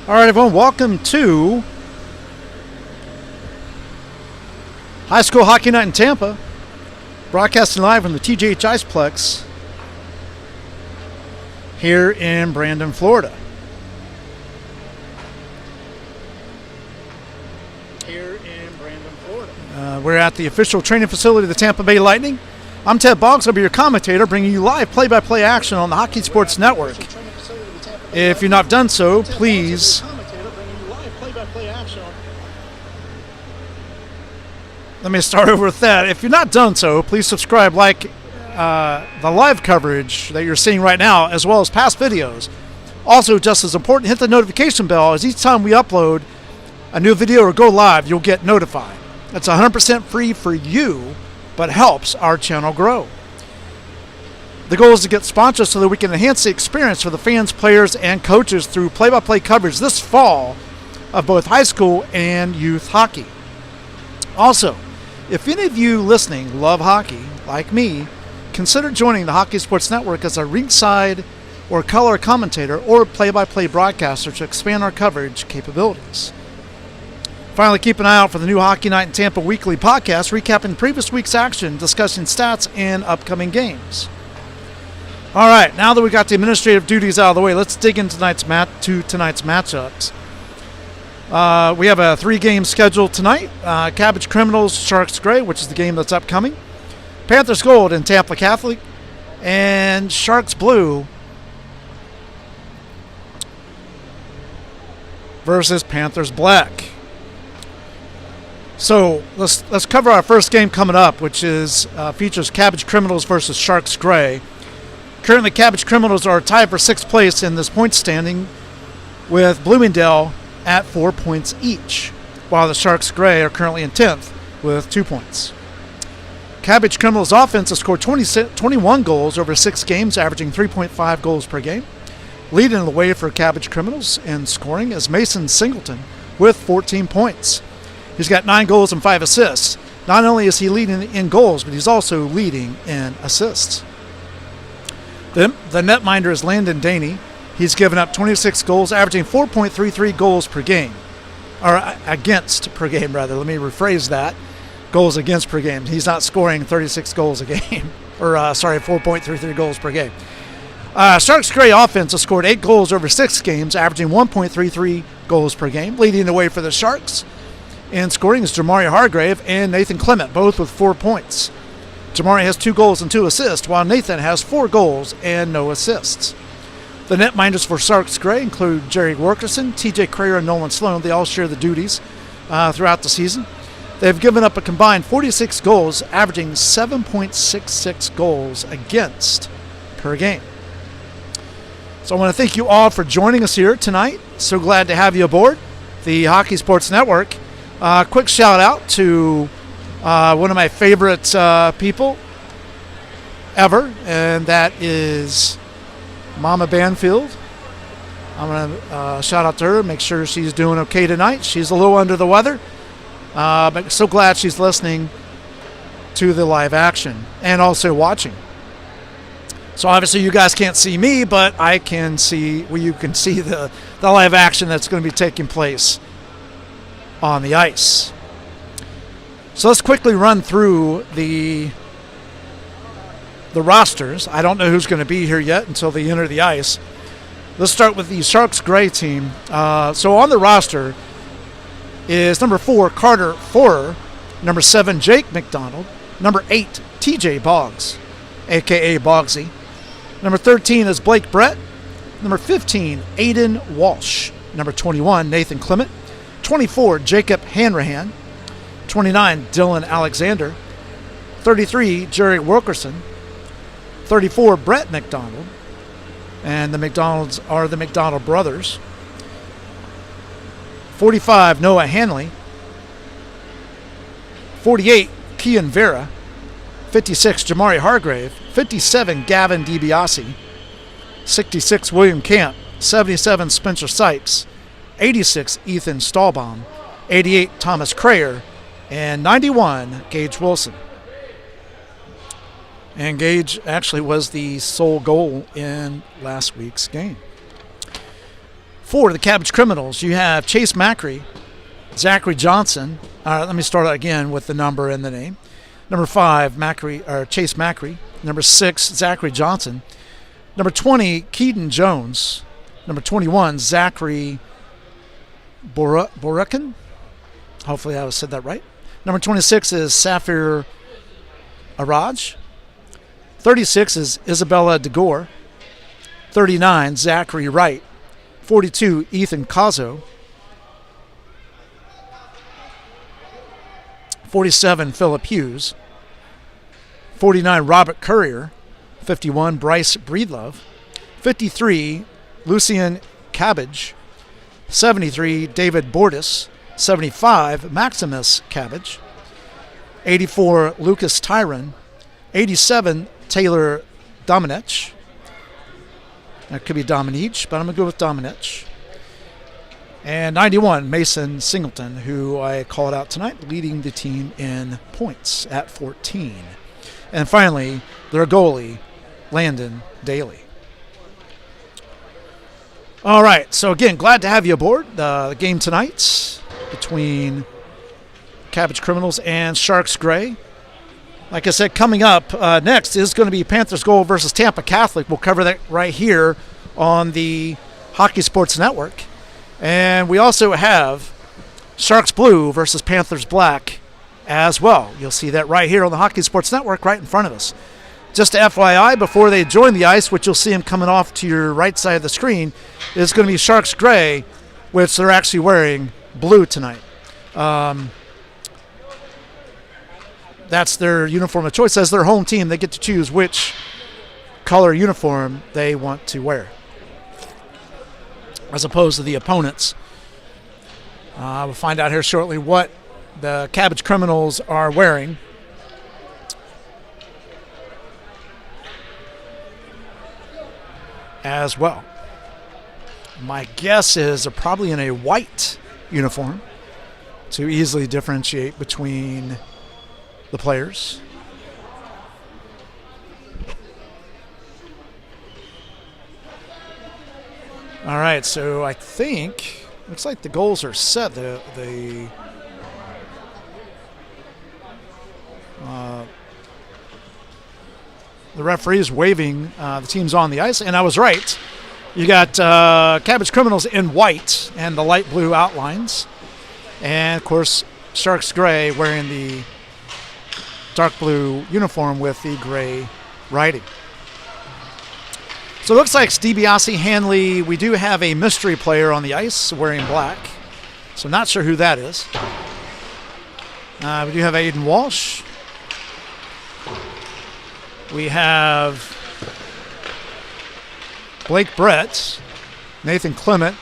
All right, everyone, welcome to High School Hockey Night in Tampa, broadcasting live from the TJH Iceplex here in Brandon, Florida. We're at the official training facility of the Tampa Bay Lightning. I'm Ted Boggs. I'll be your commentator, bringing you live play-by-play action on the Hockey Sports Network. If you've not done so, please let me start over with that. If you've not done so, please subscribe, like the live coverage that you're seeing right now, as well as past videos. Also, just as important, hit the notification bell, as each time we upload a new video or go live, you'll get notified. It's 100% free for you, but helps our channel grow. The goal is to get sponsors so that we can enhance the experience for the fans, players, and coaches through play-by-play coverage this fall of both high school and youth hockey. Also, if any of you listening love hockey, like me, consider joining the Hockey Sports Network as a ringside or color commentator or play-by-play broadcaster to expand our coverage capabilities. Finally, keep an eye out for the new Hockey Night in Tampa weekly podcast, recapping previous week's action, discussing stats, and upcoming games. All right, now that we got the administrative duties out of the way, let's dig into tonight's matchups. We have a 3-game schedule tonight. Cabbage Criminals, Sharks Gray, which is the game that's upcoming. Panthers Gold and Tampa Catholic. And Sharks Blue versus Panthers Black. So let's cover our first game coming up, which is features Cabbage Criminals versus Sharks Gray. Currently, Cabbage Criminals are tied for 6th place in this point standing, with Bloomingdale at 4 points each, while the Sharks Gray are currently in 10th with 2 points. Cabbage Criminals offense has scored 21 goals over 6 games, averaging 3.5 goals per game. Leading the way for Cabbage Criminals in scoring is Mason Singleton with 14 points. He's got 9 goals and 5 assists. Not only is he leading in goals, but he's also leading in assists. The netminder is Landon Daney. He's given up 26 goals, averaging 4.33 goals per game. Or against per game, rather. Let me rephrase that. Goals against per game. He's not scoring 36 goals a game. 4.33 goals per game. Sharks Gray offense has scored 8 goals over 6 games, averaging 1.33 goals per game. Leading the way for the Sharks in scoring is Jamari Hargrave and Nathan Clement, both with 4 points. Jamari has 2 goals and 2 assists, while Nathan has 4 goals and no assists. The netminders for Sharks Gray include Jerry Wilkerson, TJ Crayer, and Nolan Sloan. They all share the duties throughout the season. They've given up a combined 46 goals, averaging 7.66 goals against per game. So I want to thank you all for joining us here tonight. So glad to have you aboard the Hockey Sports Network. Quick shout out to one of my favorite people ever, and that is Mama Banfield. I'm going to shout out to her, make sure she's doing okay tonight. She's a little under the weather, but so glad she's listening to the live action and also watching. So obviously you guys can't see me, but I can see, well, you can see the live action that's going to be taking place on the ice. So let's quickly run through the rosters. I don't know who's going to be here yet until they enter the ice. Let's start with the Sharks Gray team. So on the roster is number 4, Carter Forer, number 7, Jake McDonald, number 8, TJ Boggs, a.k.a. Boggsy. Number 13 is Blake Brett, number 15, Aiden Walsh, number 21, Nathan Clement, 24, Jacob Hanrahan, 29, Dylan Alexander, 33, Jerry Wilkerson, 34, Brett McDonald, and the McDonalds are the McDonald brothers, 45, Noah Hanley, 48, Kian Vera, 56, Jamari Hargrave, 57, Gavin DiBiase, 66, William Camp, 77, Spencer Sipes, 86, Ethan Stahlbaum, 88, Thomas Crayer, and 91, Gage Wilson. And Gage actually was the sole goal in last week's game. For the Cabbage Criminals, you have Chase Macri, Zachary Johnson. Let me start again with the number and the name. Number 5, Chase Macri. Number 6, Zachary Johnson. Number 20, Keaton Jones. Number 21, Zachary Borukin. Hopefully I said that right. Number 26 is Safir Araj. 36 is Isabella DeGore. 39, Zachary Wright. 42, Ethan Cazzo. 47, Philip Hughes. 49, Robert Courier. 51, Bryce Breedlove. 53, Lucian Cabbage. 73, David Bordis. 75, Maximus Cabbage. 84, Lucas Tyron. 87, Taylor Domenech. That could be Domenech, but I'm going to go with Domenech. And 91, Mason Singleton, who I called out tonight, leading the team in points at 14. And finally, their goalie, Landon Daly. All right, so again, glad to have you aboard. The game tonight between Cabbage Criminals and Sharks Gray. Like I said, coming up next is going to be Panthers Gold versus Tampa Catholic. We'll cover that right here on the Hockey Sports Network. And we also have Sharks Blue versus Panthers Black as well. You'll see that right here on the Hockey Sports Network right in front of us. Just to FYI, before they join the ice, which you'll see them coming off to your right side of the screen, is going to be Sharks Gray, which they're actually wearing blue tonight. That's their uniform of choice. As their home team, they get to choose which color uniform they want to wear, as opposed to the opponents. We'll find out here shortly what the Cabbage Criminals are wearing. As well. My guess is they're probably in a white uniform to easily differentiate between the players. All right, so I think looks like the goals are set. The referee is waving the teams on the ice, and I was right. You got Cabbage Criminals in white and the light blue outlines, and of course Sharks Gray wearing the dark blue uniform with the gray writing. So it looks like DiBiase, Hanley. We do have a mystery player on the ice wearing black, so not sure who that is. We do have Aiden Walsh. We have Blake Brett, Nathan Clement,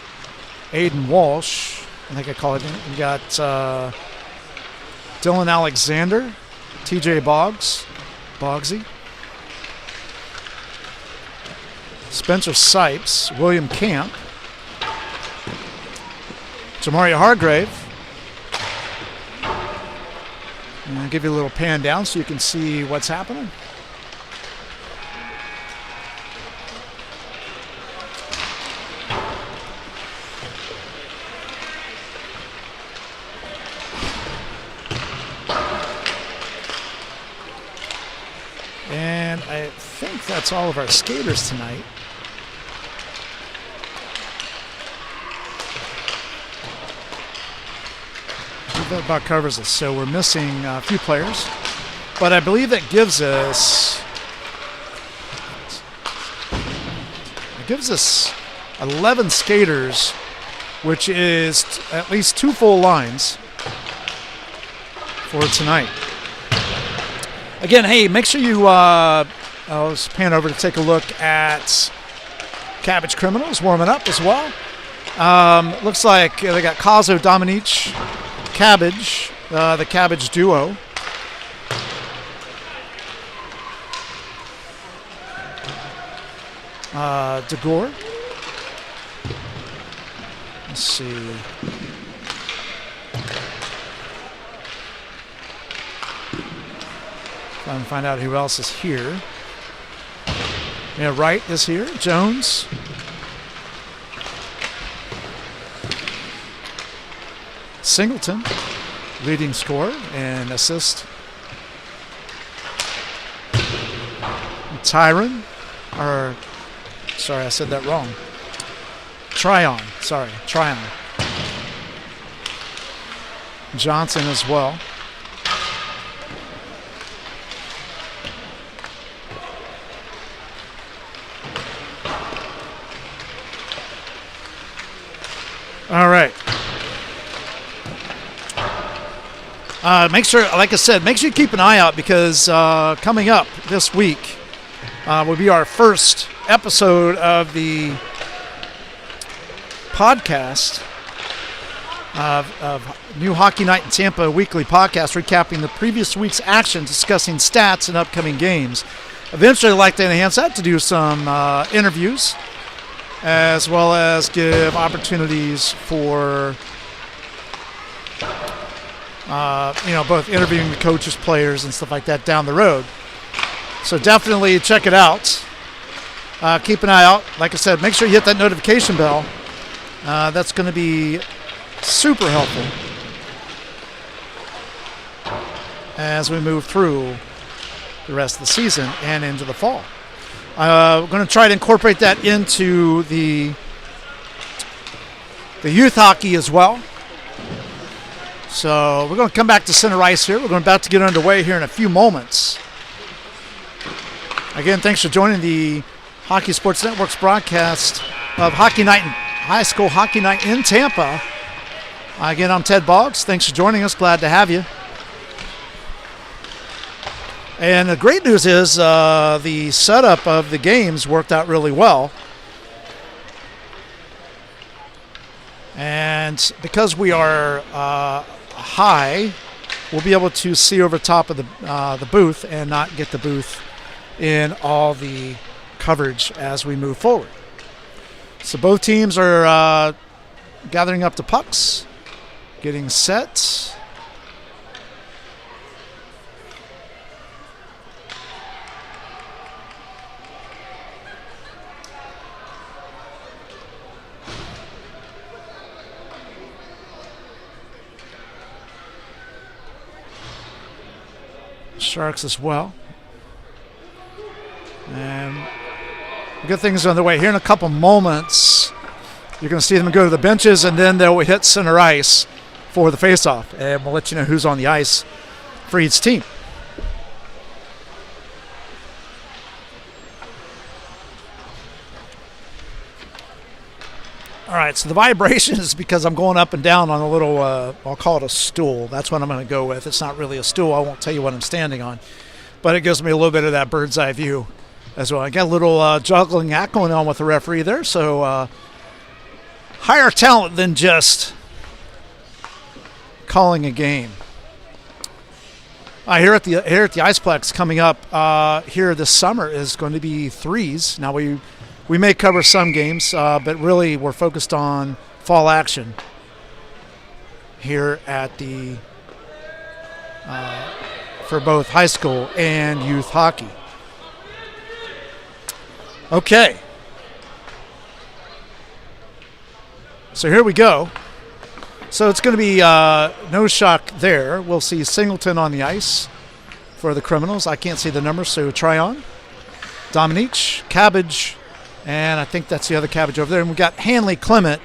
Aiden Walsh. I think I call it. We got Dylan Alexander, TJ Boggsy, Spencer Sipes, William Camp, Jamaria Hargrave. And I'll give you a little pan down so you can see what's happening. And I think that's all of our skaters tonight. That about covers us. So we're missing a few players, but I believe that gives us 11 skaters, which is at least 2 full lines for tonight. Again, hey, make sure you let's pan over to take a look at Cabbage Criminals warming up as well. Looks like they got Cazzo, Domenech, Cabbage, the Cabbage duo. DeGore. Let's see. Trying to find out who else is here. Yeah, Wright is here. Jones. Singleton, leading scorer and assist. Tryon. Johnson as well. All right. Make sure, like I said, make sure you keep an eye out because coming up this week will be our first episode of the podcast of New Hockey Night in Tampa weekly podcast, recapping the previous week's action, discussing stats and upcoming games. Eventually, I'd like to enhance that to do some interviews, as well as give opportunities for both interviewing the coaches, players, and stuff like that down the road. So definitely check it out. Keep an eye out. Like I said, make sure you hit that notification bell. That's going to be super helpful as we move through the rest of the season and into the fall. We're going to try to incorporate that into the youth hockey as well. So we're going to come back to center ice here. We're about to get underway here in a few moments. Again, thanks for joining the Hockey Sports Network's broadcast of High School Hockey Night in Tampa. Again, I'm Ted Boggs. Thanks for joining us. Glad to have you. And the great news is the setup of the games worked out really well. And because we are high, we'll be able to see over top of the booth and not get the booth in all the coverage as we move forward. So both teams are gathering up the pucks, getting set. Sharks as well. And good things on the way. Here in a couple moments, you're going to see them go to the benches, and then they'll hit center ice for the faceoff. And we'll let you know who's on the ice for each team. All right, so the vibration is because I'm going up and down on a little, I'll call it a stool. That's what I'm going to go with. It's not really a stool. I won't tell you what I'm standing on. But it gives me a little bit of that bird's eye view as well. I got a little juggling act going on with the referee there. So higher talent than just calling a game. Here at the Iceplex coming up here this summer is going to be threes. Now we may cover some games, but really we're focused on fall action here at the for both high school and youth hockey. Okay. So here we go. So it's going to be no shock there. We'll see Singleton on the ice for the Criminals. I can't see the numbers, so Tryon, Dominique, Cabbage, and I think that's the other Cabbage over there. And we've got Hanley, Clement,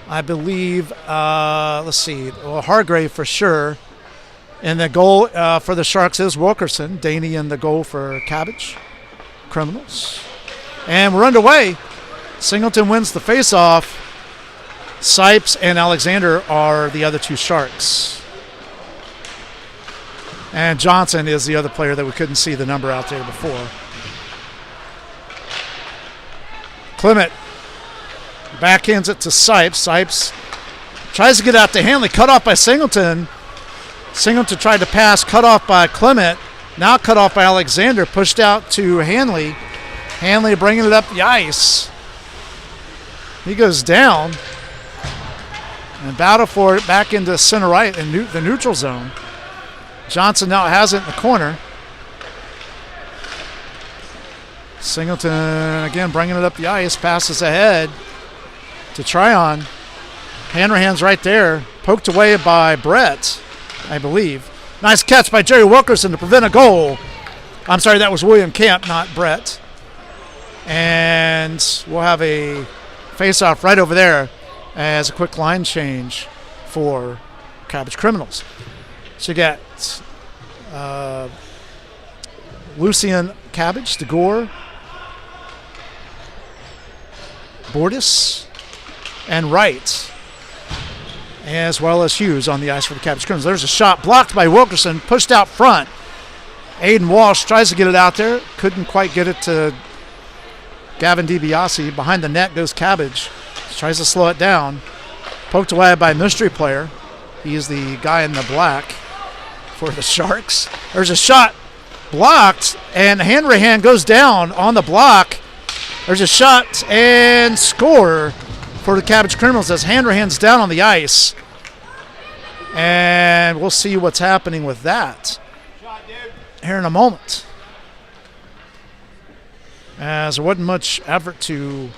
I believe, let's see, Hargrave for sure. And the goal for the Sharks is Wilkerson. Daney in the goal for Cabbage, Criminals. And we're underway. Singleton wins the faceoff. Sipes and Alexander are the other two Sharks. And Johnson is the other player that we couldn't see the number out there before. Clement backhands it to Sipes. Sipes tries to get out to Hanley. Cut off by Singleton. Singleton tried to pass. Cut off by Clement. Now cut off by Alexander. Pushed out to Hanley. Hanley bringing it up the ice. He goes down. And battle for it back into center right in the neutral zone. Johnson now has it in the corner. Singleton again bringing it up the ice. Passes ahead to Tryon. Hanrahan's right there. Poked away by Brett, I believe. Nice catch by Jerry Wilkerson to prevent a goal. I'm sorry, that was William Camp, not Brett. And we'll have a face-off right over there as a quick line change for Cabbage Criminals. So you got Lucian Cabbage, DeGore, Bordis, and Wright, as well as Hughes on the ice for the Cabbage Criminals. There's a shot blocked by Wilkerson, pushed out front. Aiden Walsh tries to get it out there. Couldn't quite get it to Gavin DiBiase. Behind the net goes Cabbage. Tries to slow it down. Poked away by mystery player. He is the guy in the black for the Sharks. There's a shot blocked, and Hanrahan goes down on the block. There's a shot and score for the Cabbage Criminals as Hanrahan's down on the ice. And we'll see what's happening with that here in a moment, as there wasn't much effort to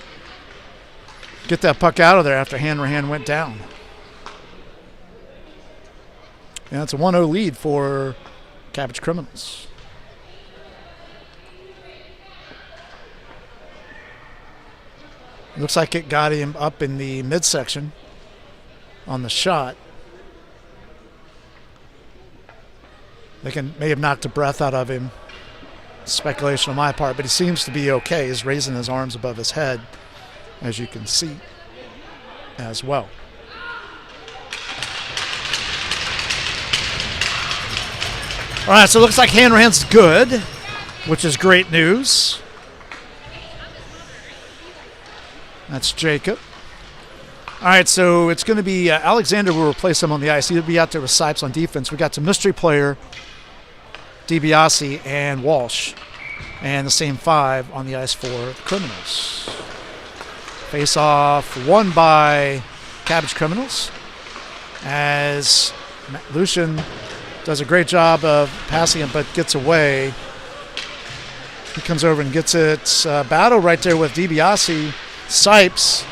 get that puck out of there after Hanrahan went down. And it's a 1-0 lead for Cabbage Criminals. Looks like it got him up in the midsection on the shot. They may have knocked the breath out of him. Speculation on my part, but he seems to be okay. He's raising his arms above his head, as you can see as well. All right, so it looks like Hanrahan's good, which is great news. That's Jacob. All right, so it's going to be Alexander will replace him on the ice. He'll be out there with Sipes on defense. We got the mystery player, DiBiase, and Walsh, and the same five on the ice for the Criminals. Face-off won by Cabbage Criminals, as Lucian does a great job of passing it, but gets away. He comes over and gets it. Battle right there with DiBiase. Sipes,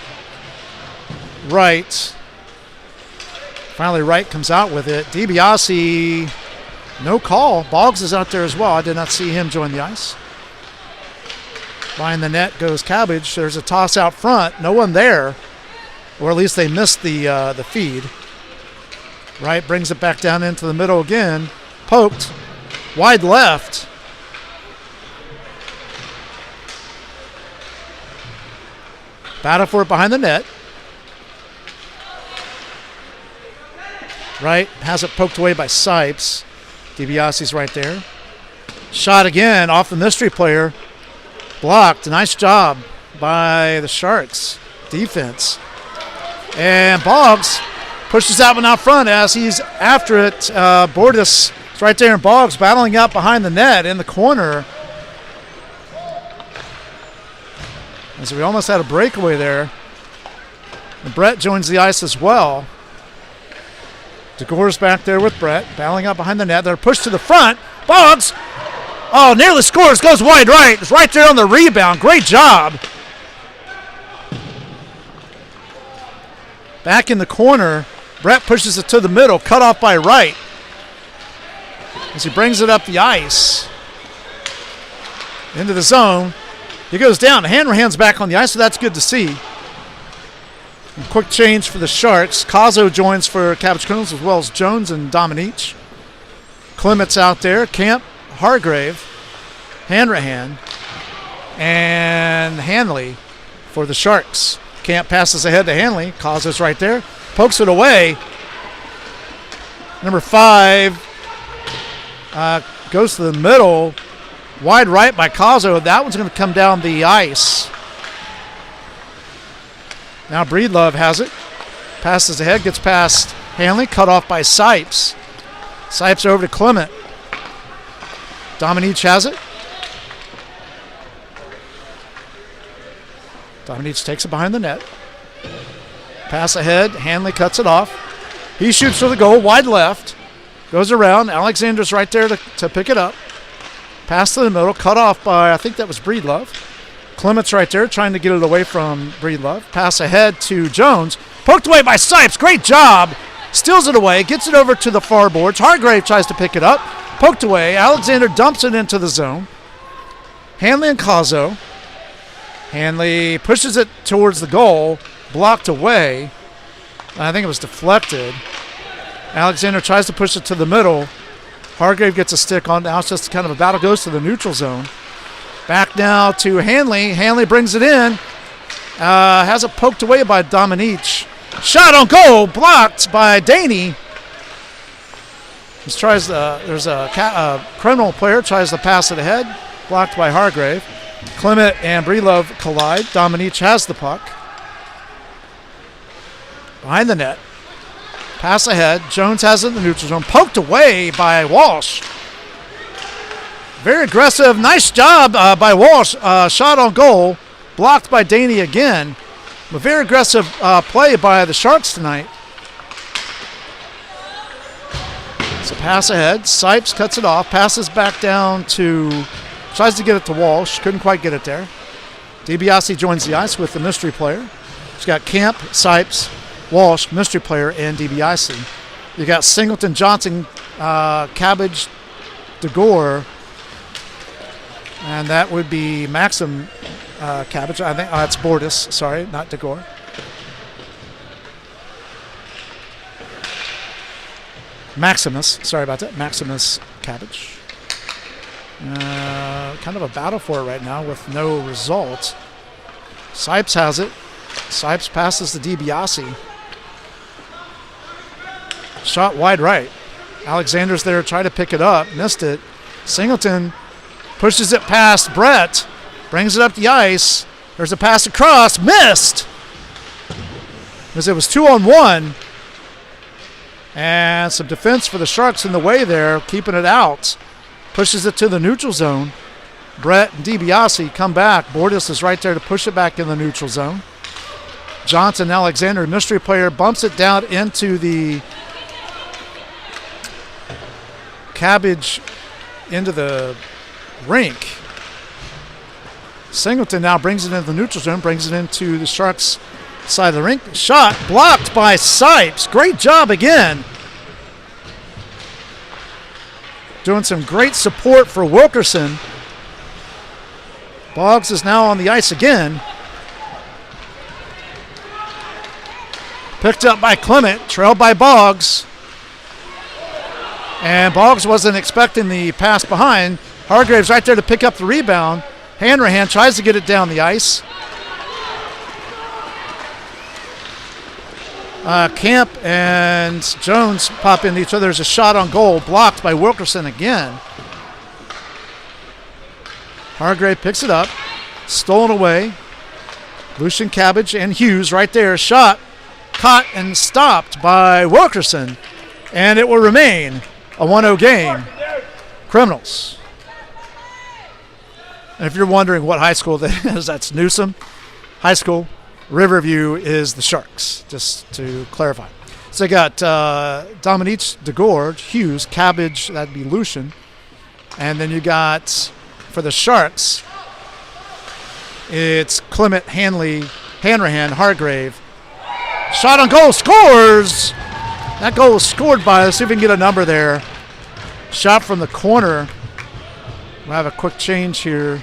Wright. Finally, Wright comes out with it. DiBiase, no call. Boggs is out there as well. I did not see him join the ice. Behind the net goes Cabbage. There's a toss out front. No one there, or at least they missed the feed. Wright brings it back down into the middle again. Poked. Wide left. Battle for it behind the net. Wright has it poked away by Sipes. DiBiase's right there. Shot again off the mystery player. Blocked. Nice job by the Sharks defense. And Boggs pushes that one out front as he's after it. Bordis is right there, and Boggs battling out behind the net in the corner. And so we almost had a breakaway there. And Brett joins the ice as well. DeGore's back there with Brett, battling out behind the net. They're pushed to the front. Boggs, oh, nearly scores, goes wide right. It's right there on the rebound. Great job. Back in the corner, Brett pushes it to the middle, cut off by Wright as he brings it up the ice into the zone. He goes down. Hanrahan's back on the ice, so that's good to see. And quick change for the Sharks. Cazzo joins for Cabbage Criminals, as well as Jones and Dominique. Clement's out there. Camp, Hargrave, Hanrahan, and Hanley for the Sharks. Camp passes ahead to Hanley. Cazzo's right there. Pokes it away. Number 5 goes to the middle. Wide right by Cazzo. That one's going to come down the ice. Now Breedlove has it. Passes ahead, gets past Hanley. Cut off by Sipes. Sipes over to Clement. Dominique has it. Dominique takes it behind the net. Pass ahead. Hanley cuts it off. He shoots for the goal. Wide left. Goes around. Alexander's right there to pick it up. Pass to the middle, cut off by, I think that was Breedlove. Clement's right there trying to get it away from Breedlove. Pass ahead to Jones. Poked away by Sipes. Great job steals it away, gets it over to the far boards. Hargrave tries to pick it up, poked away. Alexander dumps it into the zone. Hanley and Cazzo. Hanley pushes it towards the goal, blocked away. I think it was deflected. Alexander tries to push it to the middle. Hargrave gets a stick on. Now it's just kind of a battle, goes to the neutral zone. Back now to Hanley. Hanley brings it in. Has it poked away by Dominique. Shot on goal, blocked by Daney. There's a criminal player, tries to pass it ahead. Blocked by Hargrave. Clement and Breelove collide. Dominique has the puck. Behind the net. Pass ahead. Jones has it in the neutral zone. Poked away by Walsh. Very aggressive. Nice job by Walsh. Shot on goal. Blocked by Daney again. A very aggressive play by the Sharks tonight. So pass ahead. Sipes cuts it off. Passes back down to... Tries to get it to Walsh. Couldn't quite get it there. DiBiase joins the ice with the mystery player. He's got Camp, Sipes, Walsh, mystery player, and DiBiase. You got Singleton, Johnson, Cabbage, DeGore, and that would be Maxim Cabbage. I think it's Bordas. Sorry, not DeGore. Maximus. Sorry about that. Maximus Cabbage. Kind of a battle for it right now with no result. Sipes has it. Sipes passes to DiBiase. Shot wide right. Alexander's there, tried to pick it up, missed it. Singleton pushes it past Brett, brings it up the ice. There's a pass across, missed! Because it was 2-on-1. And some defense for the Sharks in the way there, keeping it out. Pushes it to the neutral zone. Brett and DiBiase come back. Bordas is right there to push it back in the neutral zone. Johnson, Alexander, mystery player, bumps it down into the Cabbage, into the rink. Singleton now brings it into the neutral zone, brings it into the Sharks' side of the rink. Shot blocked by Sipes. Great job again. Doing some great support for Wilkerson. Boggs is now on the ice again. Picked up by Clement, trailed by Boggs. And Boggs wasn't expecting the pass behind. Hargrave's right there to pick up the rebound. Hanrahan tries to get it down the ice. Camp and Jones pop into each other. There's a shot on goal, blocked by Wilkerson again. Hargrave picks it up, stolen away. Lucian, Cabbage, and Hughes right there. Shot caught and stopped by Wilkerson. And it will remain a 1-0 game. Criminals. And if you're wondering what high school that is, that's Newsom High School. Riverview is the Sharks, just to clarify. So they got Dominique, DeGore, Hughes, Cabbage, that'd be Lucian. And then you got, for the Sharks, it's Clement, Hanley, Hanrahan, Hargrave. Shot on goal, scores! That goal was scored by, let's see if we can get a number there. Shot from the corner. We'll have a quick change here.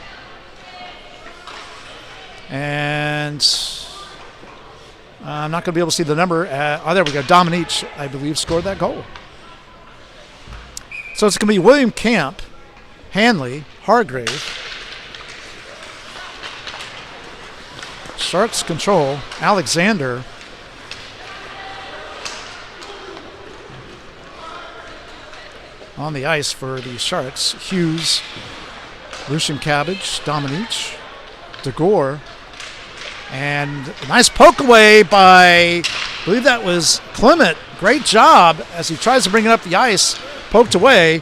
And I'm not going to be able to see the number. There we go. Dominique, I believe, scored that goal. So it's going to be William Camp, Hanley, Hargrave. Sharks control. Alexander. On the ice for the Sharks. Hughes, Lucian, Cabbage, Dominique, DeGore. And a nice poke away by, I believe that was Clement. Great job as he tries to bring it up the ice. Poked away.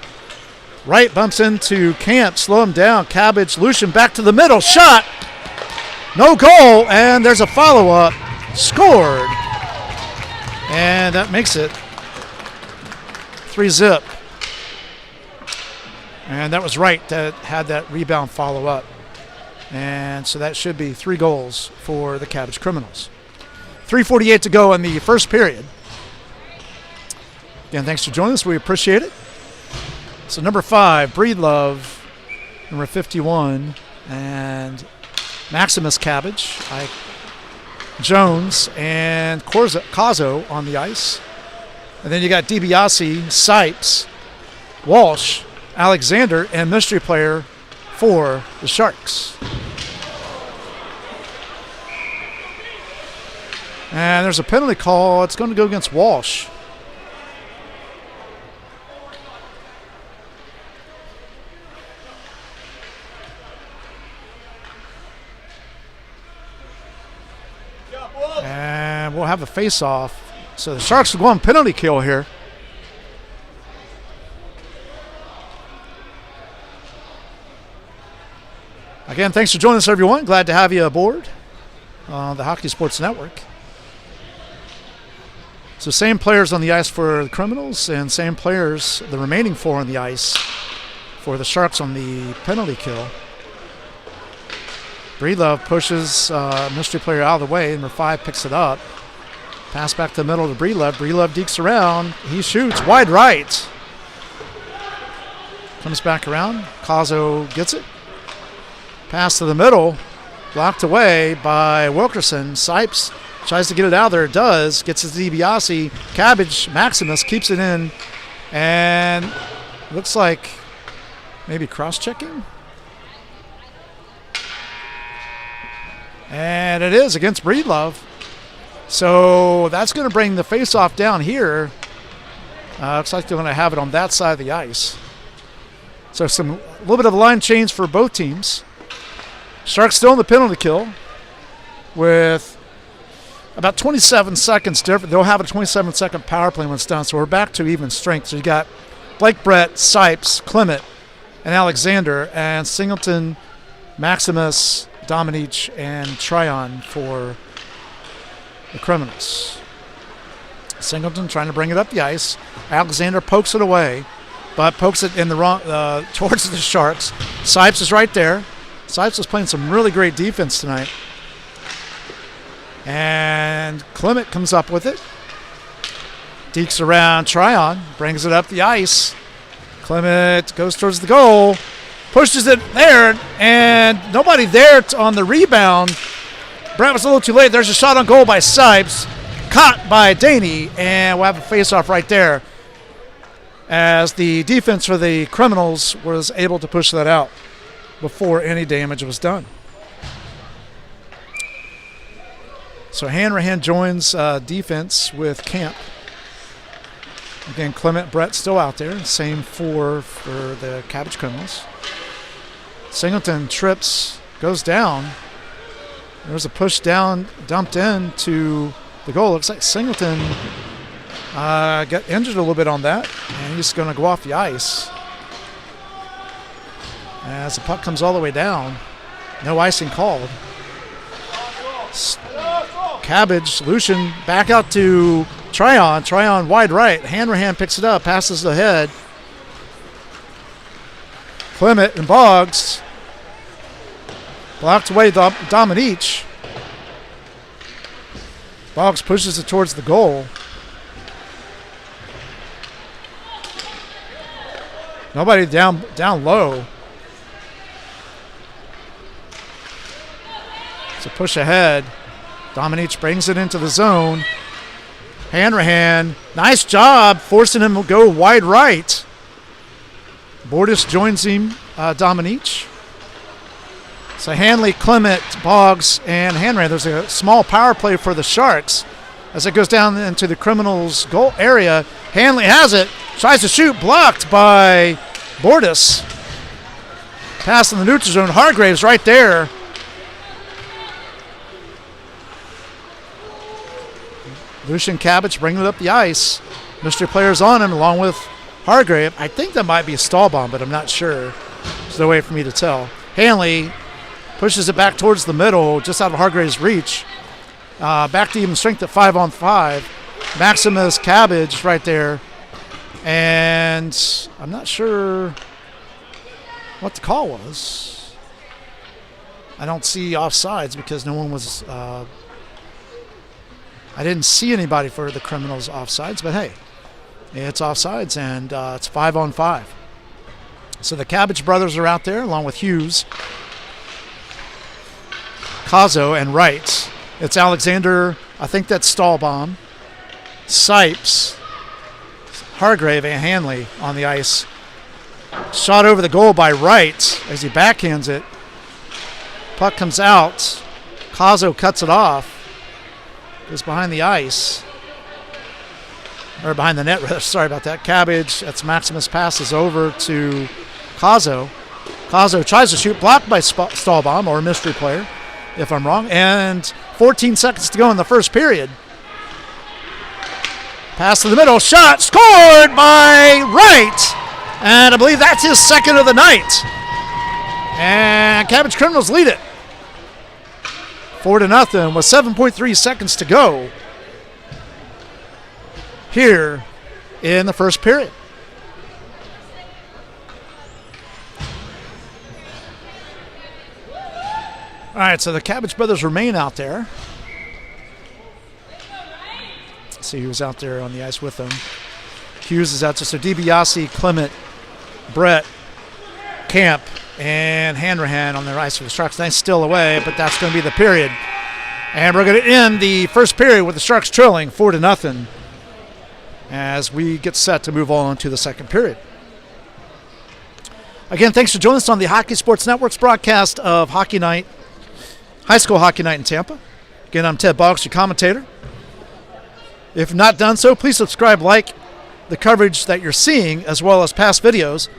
Right bumps into Camp. Slow him down. Cabbage, Lucian back to the middle. Shot. No goal. And there's a follow-up. Scored. And that makes it 3-zip. And that was Wright that had that rebound follow-up. And so that should be 3 goals for the Cabbage Criminals. 3:48 to go in the first period. Again, thanks for joining us. We appreciate it. So number 5, Breedlove, number 51, and Maximus Cabbage, Jones, and Cazzo on the ice. And then you got DiBiase, Sipes, Walsh, Alexander, and mystery player for the Sharks. And there's a penalty call. It's going to go against Walsh. And we'll have a face-off. So the Sharks will go on penalty kill here. Again, thanks for joining us, everyone. Glad to have you aboard the Hockey Sports Network. So same players on the ice for the Criminals and same players, the remaining 4 on the ice for the Sharks on the penalty kill. Breedlove pushes mystery player out of the way. Number 5 picks it up. Pass back to the middle to Breedlove. Breedlove dekes around. He shoots wide right. Comes back around. Cazzo gets it. Pass to the middle. Blocked away by Wilkerson. Sipes tries to get it out there. It does. Gets it to DiBiase. Cabbage, Maximus keeps it in. And looks like maybe cross-checking. And it is against Breedlove. So that's going to bring the face-off down here. Looks like they're going to have it on that side of the ice. So a little bit of a line change for both teams. Sharks still in the penalty kill with about 27 seconds different. They'll have a 27-second power play when it's done. So we're back to even strength. So you got Blake Brett, Sipes, Clement, and Alexander, and Singleton, Maximus, Dominic, and Tryon for the Criminals. Singleton trying to bring it up the ice. Alexander pokes it away, but pokes it in the wrong towards the Sharks. Sipes is right there. Sipes is playing some really great defense tonight. And Clement comes up with it. Dekes around Tryon, brings it up the ice. Clement goes towards the goal, pushes it there, and nobody there on the rebound. Brett was a little too late. There's a shot on goal by Sipes, caught by Daney, and we'll have a face-off right there as the defense for the Criminals was able to push that out before any damage was done. So Hanrahan joins defense with Camp. Again, Clement, Brett still out there. Same 4 for the Cabbage Criminals. Singleton trips, goes down. There's a push down, dumped in to the goal. Looks like Singleton got injured a little bit on that, and he's going to go off the ice. As the puck comes all the way down, no icing called. Cabbage, Lucian back out to Tryon. Tryon wide right. Hanrahan picks it up, passes ahead. Clement and Boggs. Blocked away Dominic. Boggs pushes it towards the goal. Nobody down low. It's a push ahead. Dominic brings it into the zone. Hanrahan, nice job forcing him to go wide right. Bordas joins him, Dominic. So Hanley, Clement, Boggs, and Hanrahan. There's a small power play for the Sharks as it goes down into the Criminals' goal area. Hanley has it, tries to shoot, blocked by Bordas. Pass in the neutral zone. Hargraves right there. Lucian Cabbage bringing it up the ice. Mystery players on him along with Hargrave. I think that might be a stall bomb, but I'm not sure. There's no way for me to tell. Hanley pushes it back towards the middle, just out of Hargrave's reach. Back to even strength at 5-on-5. Maximus Cabbage right there. And I'm not sure what the call was. I don't see offsides because no one was... I didn't see anybody for the Criminals offsides, but hey, It's offsides, and it's 5-on-5. So the Cabbage brothers are out there, along with Hughes, Cazzo, and Wright. It's Alexander, I think that's Stahlbaum, Sipes, Hargrave, and Hanley on the ice. Shot over the goal by Wright as he backhands it. Puck comes out. Cazzo cuts it off. Goes behind the ice. Or behind the net, rather. Sorry about that. Cabbage, that's Maximus, passes over to Cazzo. Cazzo tries to shoot, blocked by Stahlbaum, or a mystery player, if I'm wrong. And 14 seconds to go in the first period. Pass to the middle, shot, scored by Wright. And I believe that's his second of the night. And Cabbage Criminals lead it 4-0 with 7.3 seconds to go here in the first period. All right, so the Cabbage brothers remain out there. Let's see who's out there on the ice with them. Hughes is out there. So DiBiase, Clement, Brett, Camp, and Hanrahan on their ice for the Sharks. Nice still away, but that's going to be the period. And we're going to end the first period with the Sharks trailing 4-0 as we get set to move on to the second period. Again, thanks for joining us on the Hockey Sports Network's broadcast of Hockey Night, High School Hockey Night in Tampa. Again, I'm Ted Boggs, your commentator. If not done so, please subscribe, like the coverage that you're seeing, as well as past videos.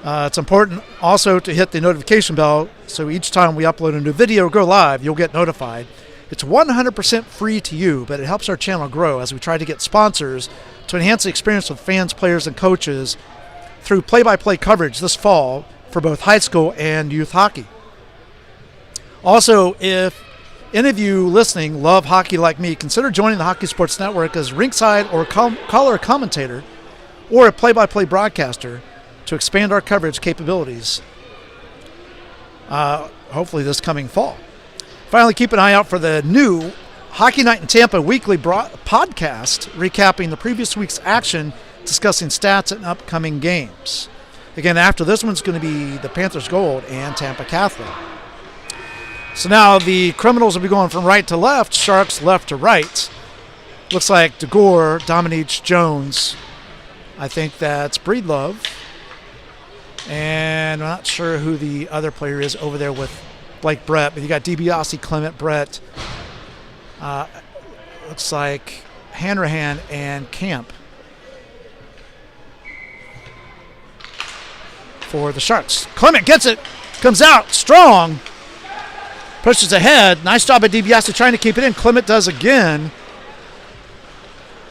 It's important also to hit the notification bell so each time we upload a new video or go live, you'll get notified. It's 100% free to you, but it helps our channel grow as we try to get sponsors to enhance the experience of fans, players, and coaches through play-by-play coverage this fall for both high school and youth hockey. Also, if any of you listening love hockey like me, consider joining the Hockey Sports Network as ringside or color commentator or a play-by-play broadcaster to expand our coverage capabilities, hopefully this coming fall. Finally, keep an eye out for the new Hockey Night in Tampa weekly podcast recapping the previous week's action, discussing stats and upcoming games. Again, after this one's going to be the Panthers Gold and Tampa Catholic. So now the Criminals will be going from right to left, Sharks left to right. Looks like DeGore, Dominique, Jones. I think that's Breedlove. And I'm not sure who the other player is over there with Blake Brett, but you got DiBiase, Clement, Brett. Looks like Hanrahan and Camp for the Sharks. Clement gets it, comes out strong, pushes ahead. Nice job by DiBiase trying to keep it in. Clement does again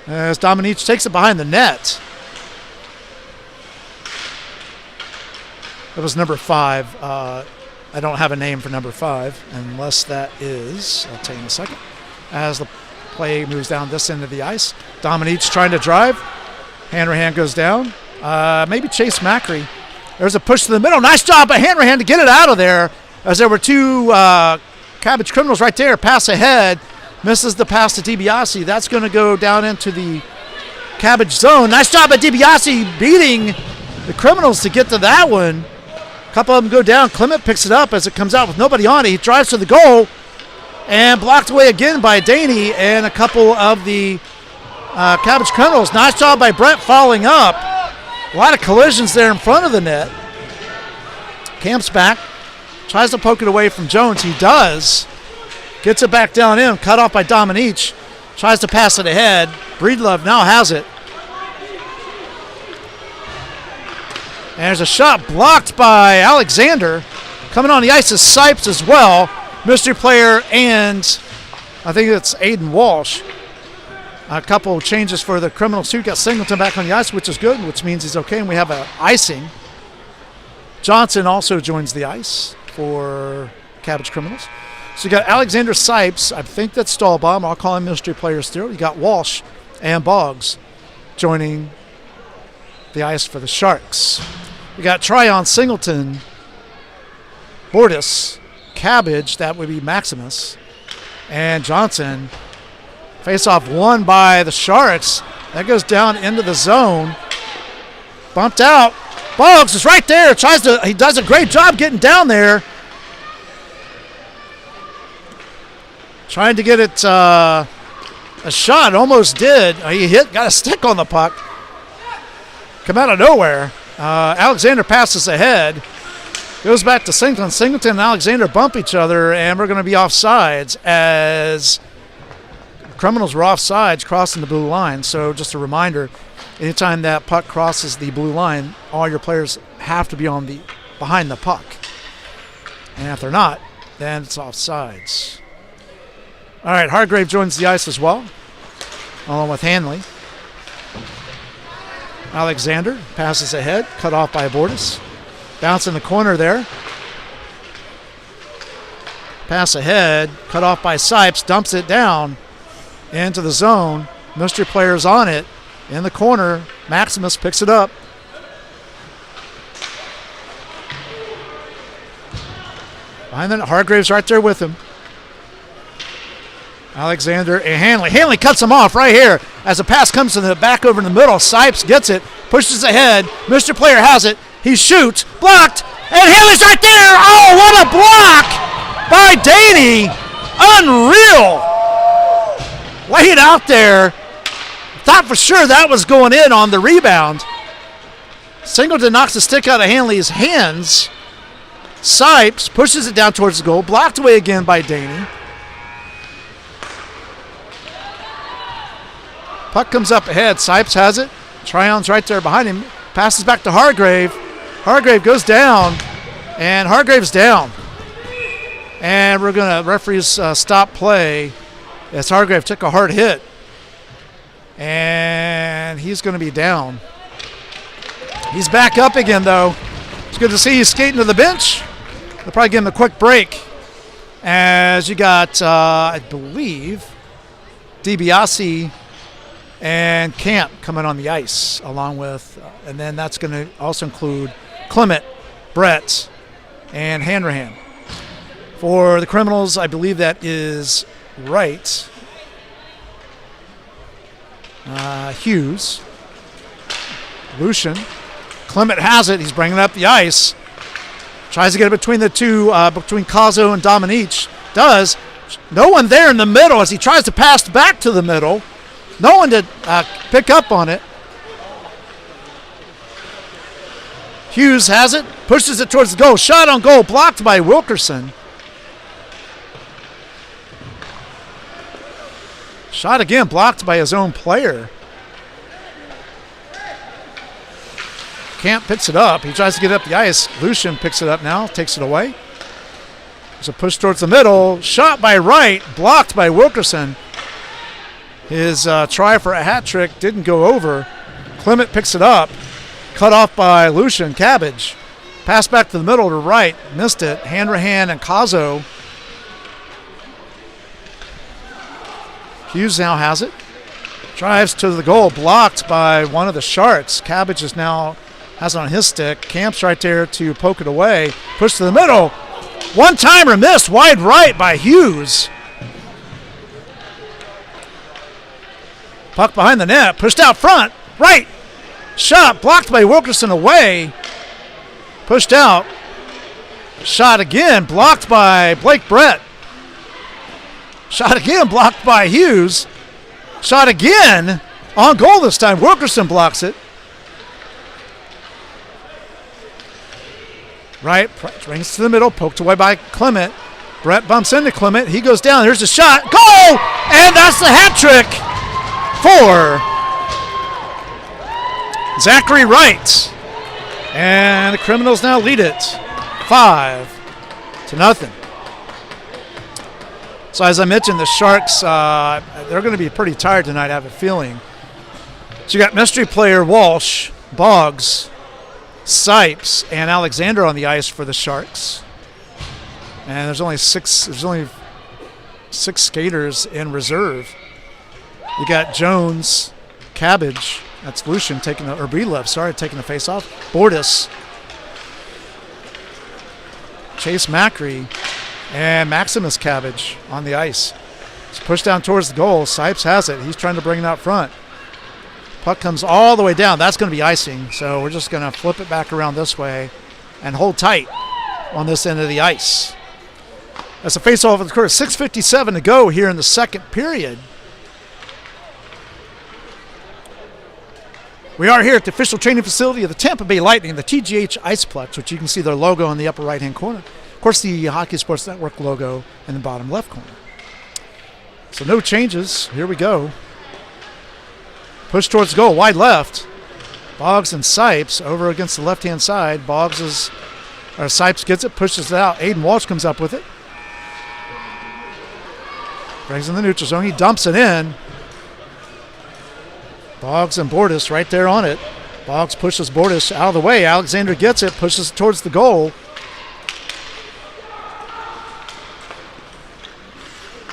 as Dominique takes it behind the net. That was number 5. I don't have a name for number 5, unless that is, I'll tell you in a second. As the play moves down this end of the ice, Dominique's trying to drive. Hanrahan goes down. Maybe Chase Macri. There's a push to the middle. Nice job by Hanrahan to get it out of there, as there were two Cabbage Criminals right there. Pass ahead. Misses the pass to DiBiase. That's going to go down into the Cabbage zone. Nice job by DiBiase beating the Criminals to get to that one. A couple of them go down. Clement picks it up as it comes out with nobody on it. He drives to the goal and blocked away again by Daney and a couple of the Cabbage Criminals. Nice job by Brett following up. A lot of collisions there in front of the net. Camp's back. Tries to poke it away from Jones. He does. Gets it back down in. Cut off by Dominique. Tries to pass it ahead. Breedlove now has it. And there's a shot blocked by Alexander. Coming on the ice is Sipes as well. Mystery player and I think it's Aiden Walsh. A couple changes for the Criminals too. Got Singleton back on the ice, which is good, which means he's okay. And we have an icing. Johnson also joins the ice for Cabbage Criminals. So you got Alexander Sipes. I think that's Stahlbaum. I'll call him mystery player still. You got Walsh and Boggs joining the ice for the Sharks. We got Tryon, Singleton, Bortis, Cabbage, that would be Maximus, and Johnson. Face-off won by the Sharks. That goes down into the zone. Bumped out. Boggs is right there. He does a great job getting down there. Trying to get it a shot. Almost did. He got a stick on the puck. Come out of nowhere. Alexander passes ahead. Goes back to Singleton. Singleton and Alexander bump each other, and we're going to be offsides as Criminals were offsides crossing the blue line. So just a reminder, anytime that puck crosses the blue line, all your players have to be behind the puck. And if they're not, then it's offsides. All right, Hargrave joins the ice as well, along with Hanley. Alexander passes ahead, cut off by Bordas. Bounce in the corner there. Pass ahead, cut off by Sipes, dumps it down into the zone. Mystery player's on it in the corner. Maximus picks it up. Behind the Hargrave's right there with him. Alexander and Hanley. Hanley cuts him off right here as the pass comes to the back over in the middle. Sipes gets it, pushes ahead. Mystery player has it. He shoots, blocked, and Hanley's right there. Oh, what a block by Daney. Unreal. Laid out there. Thought for sure that was going in on the rebound. Singleton knocks the stick out of Hanley's hands. Sipes pushes it down towards the goal. Blocked away again by Daney. Puck comes up ahead. Sipes has it. Tryon's right there behind him. Passes back to Hargrave. Hargrave goes down, and Hargrave's down. And we're going to, referees stop play as Hargrave took a hard hit. And he's going to be down. He's back up again, though. It's good to see he's skating to the bench. They'll probably give him a quick break. As you got, I believe, DiBiase and Camp coming on the ice, along with, and then that's going to also include Clement, Brett, and Hanrahan. For the Criminals, I believe that is right. Hughes, Lucian, Clement has it. He's bringing up the ice. Tries to get it between the two, between Cazzo and Dominique. Does. No one there in the middle as he tries to pass back to the middle. No one to pick up on it. Hughes has it, pushes it towards the goal. Shot on goal, blocked by Wilkerson. Shot again, blocked by his own player. Camp picks it up. He tries to get up the ice. Lucian picks it up now, takes it away. There's a push towards the middle. Shot by Wright, blocked by Wilkerson. His try for a hat trick didn't go over. Clement picks it up. Cut off by Lucian. Cabbage. Pass back to the middle to Wright. Missed it. Hanrahan and Cazzo. Hughes now has it. Drives to the goal. Blocked by one of the Sharks. Cabbage is now has it on his stick. Camp's right there to poke it away. Push to the middle. One-timer missed. Wide right by Hughes. Puck behind the net. Pushed out front. Right. Shot blocked by Wilkerson away. Pushed out. Shot again. Blocked by Blake Brett. Shot again. Blocked by Hughes. Shot again. On goal this time. Wilkerson blocks it. Right. Brings to the middle. Poked away by Clement. Brett bumps into Clement. He goes down. There's a shot. Goal! And that's the hat trick for Zachary Wright. And the Criminals now lead it 5-0. So as I mentioned, the Sharks, they're going to be pretty tired tonight, I have a feeling. So you got mystery player Walsh, Boggs, Sipes, and Alexander on the ice for the Sharks. And there's only six skaters in reserve. You got Jones, Cabbage, that's Lucian taking the, or Breedlove, taking the face off. Bordas, Chase Macri, and Maximus Cabbage on the ice. It's pushed down towards the goal. Sipes has it. He's trying to bring it out front. Puck comes all the way down. That's going to be icing. So we're just going to flip it back around this way and hold tight on this end of the ice. That's a face-off of the court. 6:57 to go here in the second period. We are here at the official training facility of the Tampa Bay Lightning, the TGH Iceplex, which you can see their logo in the upper right-hand corner. Of course, the Hockey Sports Network logo in the bottom left corner. So no changes. Here we go. Push towards goal, wide left. Boggs and Sipes over against the left-hand side. Sipes gets it, pushes it out. Aiden Walsh comes up with it. Brings in the neutral zone. He dumps it in. Boggs and Bordas right there on it. Boggs pushes Bordas out of the way. Alexander gets it, pushes it towards the goal.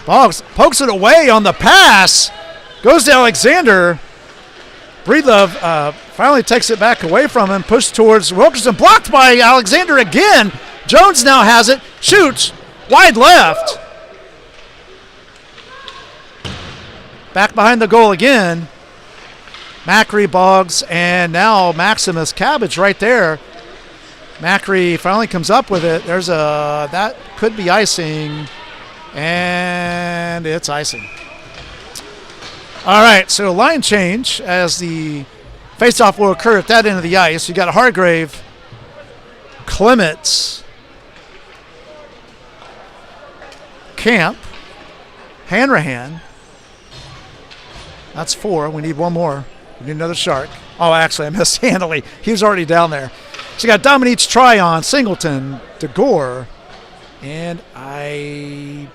Boggs pokes it away on the pass. Goes to Alexander. Breedlove finally takes it back away from him. Pushed towards Wilkerson. Blocked by Alexander again. Jones now has it. Shoots. Wide left. Back behind the goal again. Macri, Boggs, and now Maximus Cabbage right there. Macri finally comes up with it. That could be icing, and it's icing. All right, so line change as the faceoff will occur at that end of the ice. You got Hargrave, Clements, Camp, Hanrahan. That's 4. We need one more. We need another Shark. Oh, actually, I missed Handley. He was already down there. So you got Dominique Tryon, Singleton, DeGore, and I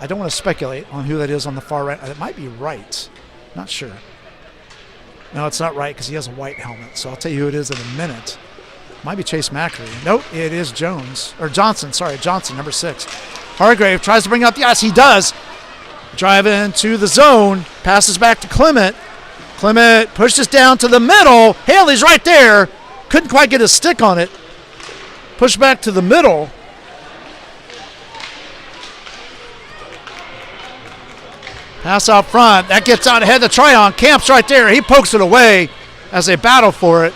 don't want to speculate on who that is on the far right. It might be Wright. Not sure. No, it's not Wright because he has a white helmet. So I'll tell you who it is in a minute. Might be Chase Macri. Nope, it is Johnson, number 6. Hargrave tries to bring out the ice. He does. Drive into the zone. Passes back to Clement. Clement pushes down to the middle. Haley's right there. Couldn't quite get his stick on it. Push back to the middle. Pass out front. That gets out ahead to Tryon. Camp's right there. He pokes it away as they battle for it.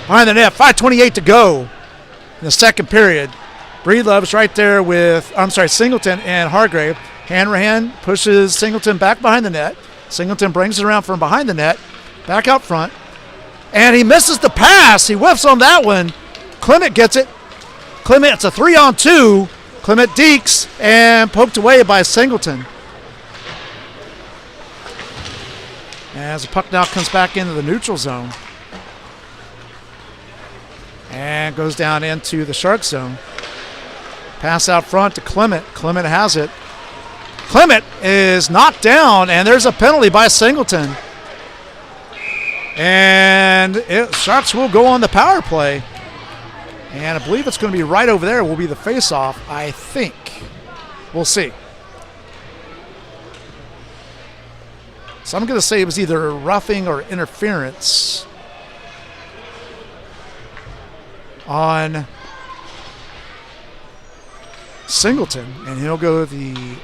Behind the net. 5:28 to go in the second period. Breedlove's right there with, Singleton and Hargrave. Hanrahan pushes Singleton back behind the net. Singleton brings it around from behind the net, back out front. And he misses the pass. He whiffs on that one. Clement gets it. Clement, it's a 3-on-2. Clement dekes and poked away by Singleton. As the puck now comes back into the neutral zone. And goes down into the Shark zone. Pass out front to Clement. Clement has it. Clement is knocked down, and there's a penalty by Singleton. And Sharks will go on the power play. And I believe it's going to be right over there will be the face-off, I think. We'll see. So I'm going to say it was either roughing or interference on Singleton, and he'll go to the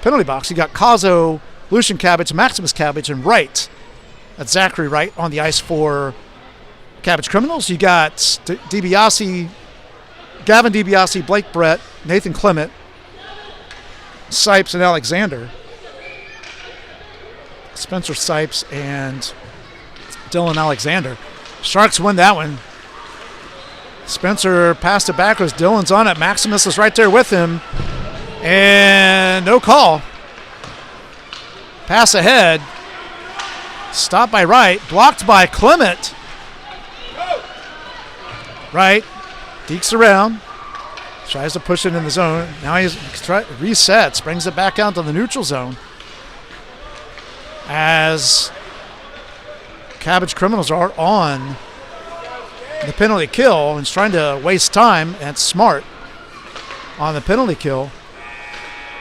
penalty box. You got Cazzo, Lucian Cabbage, Maximus Cabbage, and Wright. That's Zachary Wright on the ice for Cabbage Criminals. You got DiBiase, Gavin DiBiase, Blake Brett, Nathan Clement, Sipes, and Alexander. Spencer Sipes and Dylan Alexander. Sharks win that one. Spencer passed it backwards. Dylan's on it. Maximus is right there with him. And no call. Pass ahead. Stopped by Wright. Blocked by Clement. Wright dekes around. Tries to push it in the zone. Now he resets. Brings it back out to the neutral zone. As Cabbage Criminals are on the penalty kill and is trying to waste time. And smart on the penalty kill.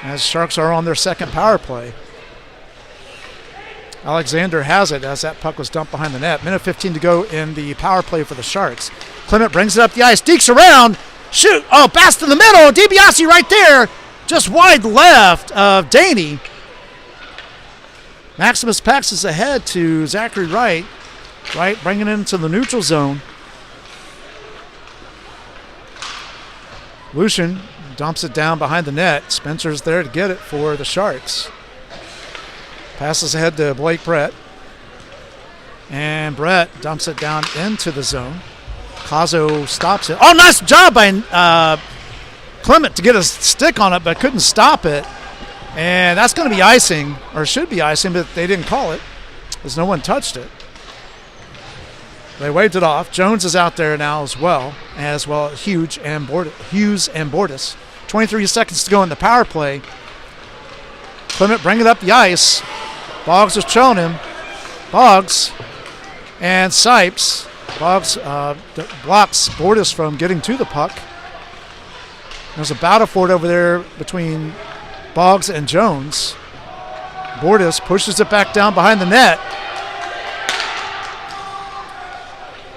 As Sharks are on their second power play. Alexander has it as that puck was dumped behind the net. Minute 15 to go in the power play for the Sharks. Clement brings it up the ice, dekes around, shoot, pass to the middle, DiBiase right there, just wide left of Daney. Maximus passes ahead to Zachary Wright. Wright bringing it into the neutral zone. Lucian dumps it down behind the net. Spencer's there to get it for the Sharks. Passes ahead to Blake Brett. And Brett dumps it down into the zone. Cazzo stops it. Oh, nice job by Clement to get a stick on it, but couldn't stop it. And that's going to be icing, or should be icing, but they didn't call it because no one touched it. They waved it off. Jones is out there now as well Hughes and Bordas. 23 seconds to go in the power play. Clement bringing it up the ice. Boggs is trailing him. Boggs and Sipes. Boggs blocks Bordas from getting to the puck. There's a battle for it over there between Boggs and Jones. Bordas pushes it back down behind the net.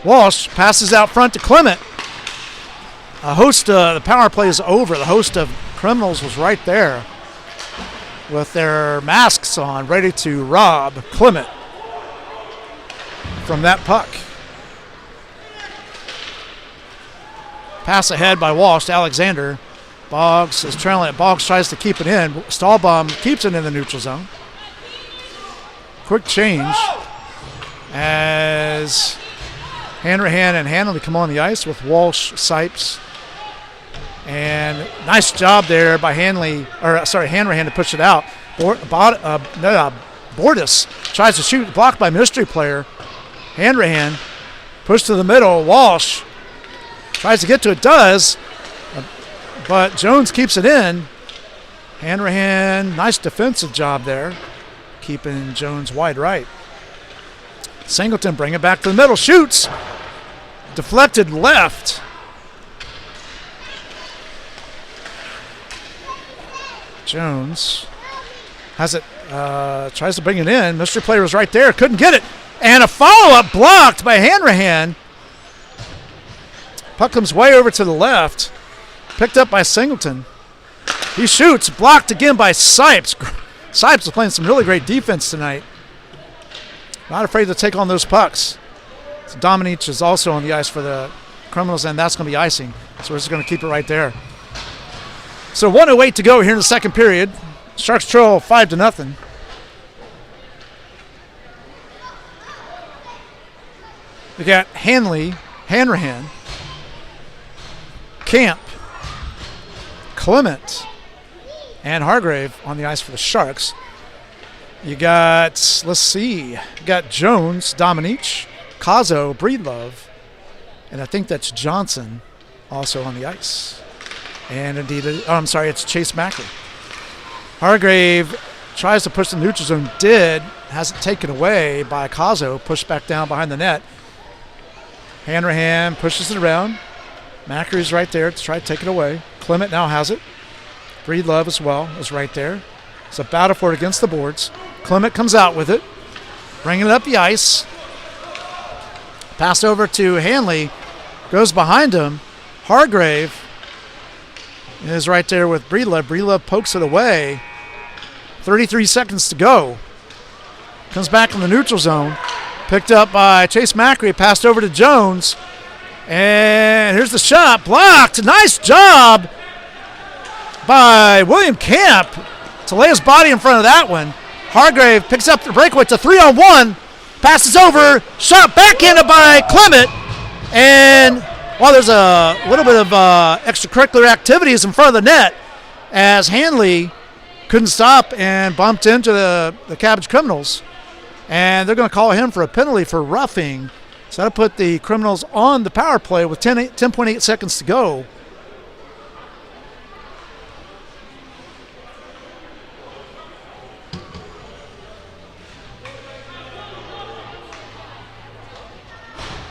Walsh passes out front to Clement. The power play is over. The host of Criminals was right there with their masks on, ready to rob Clement from that puck. Pass ahead by Walsh to Alexander. Boggs is trailing it. Boggs tries to keep it in. Stahlbaum keeps it in the neutral zone. Quick change as Hanrahan and Hanley come on the ice with Walsh, Sipes. And nice job there by Hanrahan to push it out. Bordas tries to shoot, blocked by mystery player. Hanrahan pushed to the middle. Walsh tries to get to it, does, but Jones keeps it in. Hanrahan, nice defensive job there, keeping Jones wide right. Singleton bring it back to the middle, shoots, deflected left. Jones has it, tries to bring it in. Mystery player was right there, couldn't get it. And a follow-up blocked by Hanrahan. Puck comes way over to the left, picked up by Singleton. He shoots, blocked again by Sipes. Sipes is playing some really great defense tonight. Not afraid to take on those pucks. So Dominic is also on the ice for the Criminals, and that's going to be icing. So we're just going to keep it right there. So 1:08 to go here in the second period. Sharks trail 5-0. We got Hanrahan, Camp, Clement, and Hargrave on the ice for the Sharks. You got, Jones, Dominic, Cazzo, Breedlove, and I think that's Johnson also on the ice. And indeed, it's Chase Macri. Hargrave tries to push the neutral zone, has it taken away by Cazzo, pushed back down behind the net. Hanrahan pushes it around. Macri's right there to try to take it away. Clement now has it. Breedlove as well is right there. It's a battle for it against the boards. Clement comes out with it, bringing it up the ice. Pass over to Hanley, goes behind him. Hargrave is right there with Breedlove. Breedlove pokes it away. 33 seconds to go. Comes back in the neutral zone. Picked up by Chase Macri, passed over to Jones. And here's the shot, blocked. Nice job by William Camp to lay his body in front of that one. Hargrave picks up the breakaway. It's a 3-on-1. Passes over, shot backhanded by Clement. And while there's a little bit of extracurricular activities in front of the net, as Hanley couldn't stop and bumped into the Cabbage Criminals. And they're going to call him for a penalty for roughing. So that'll put the Criminals on the power play with 10.8 seconds to go.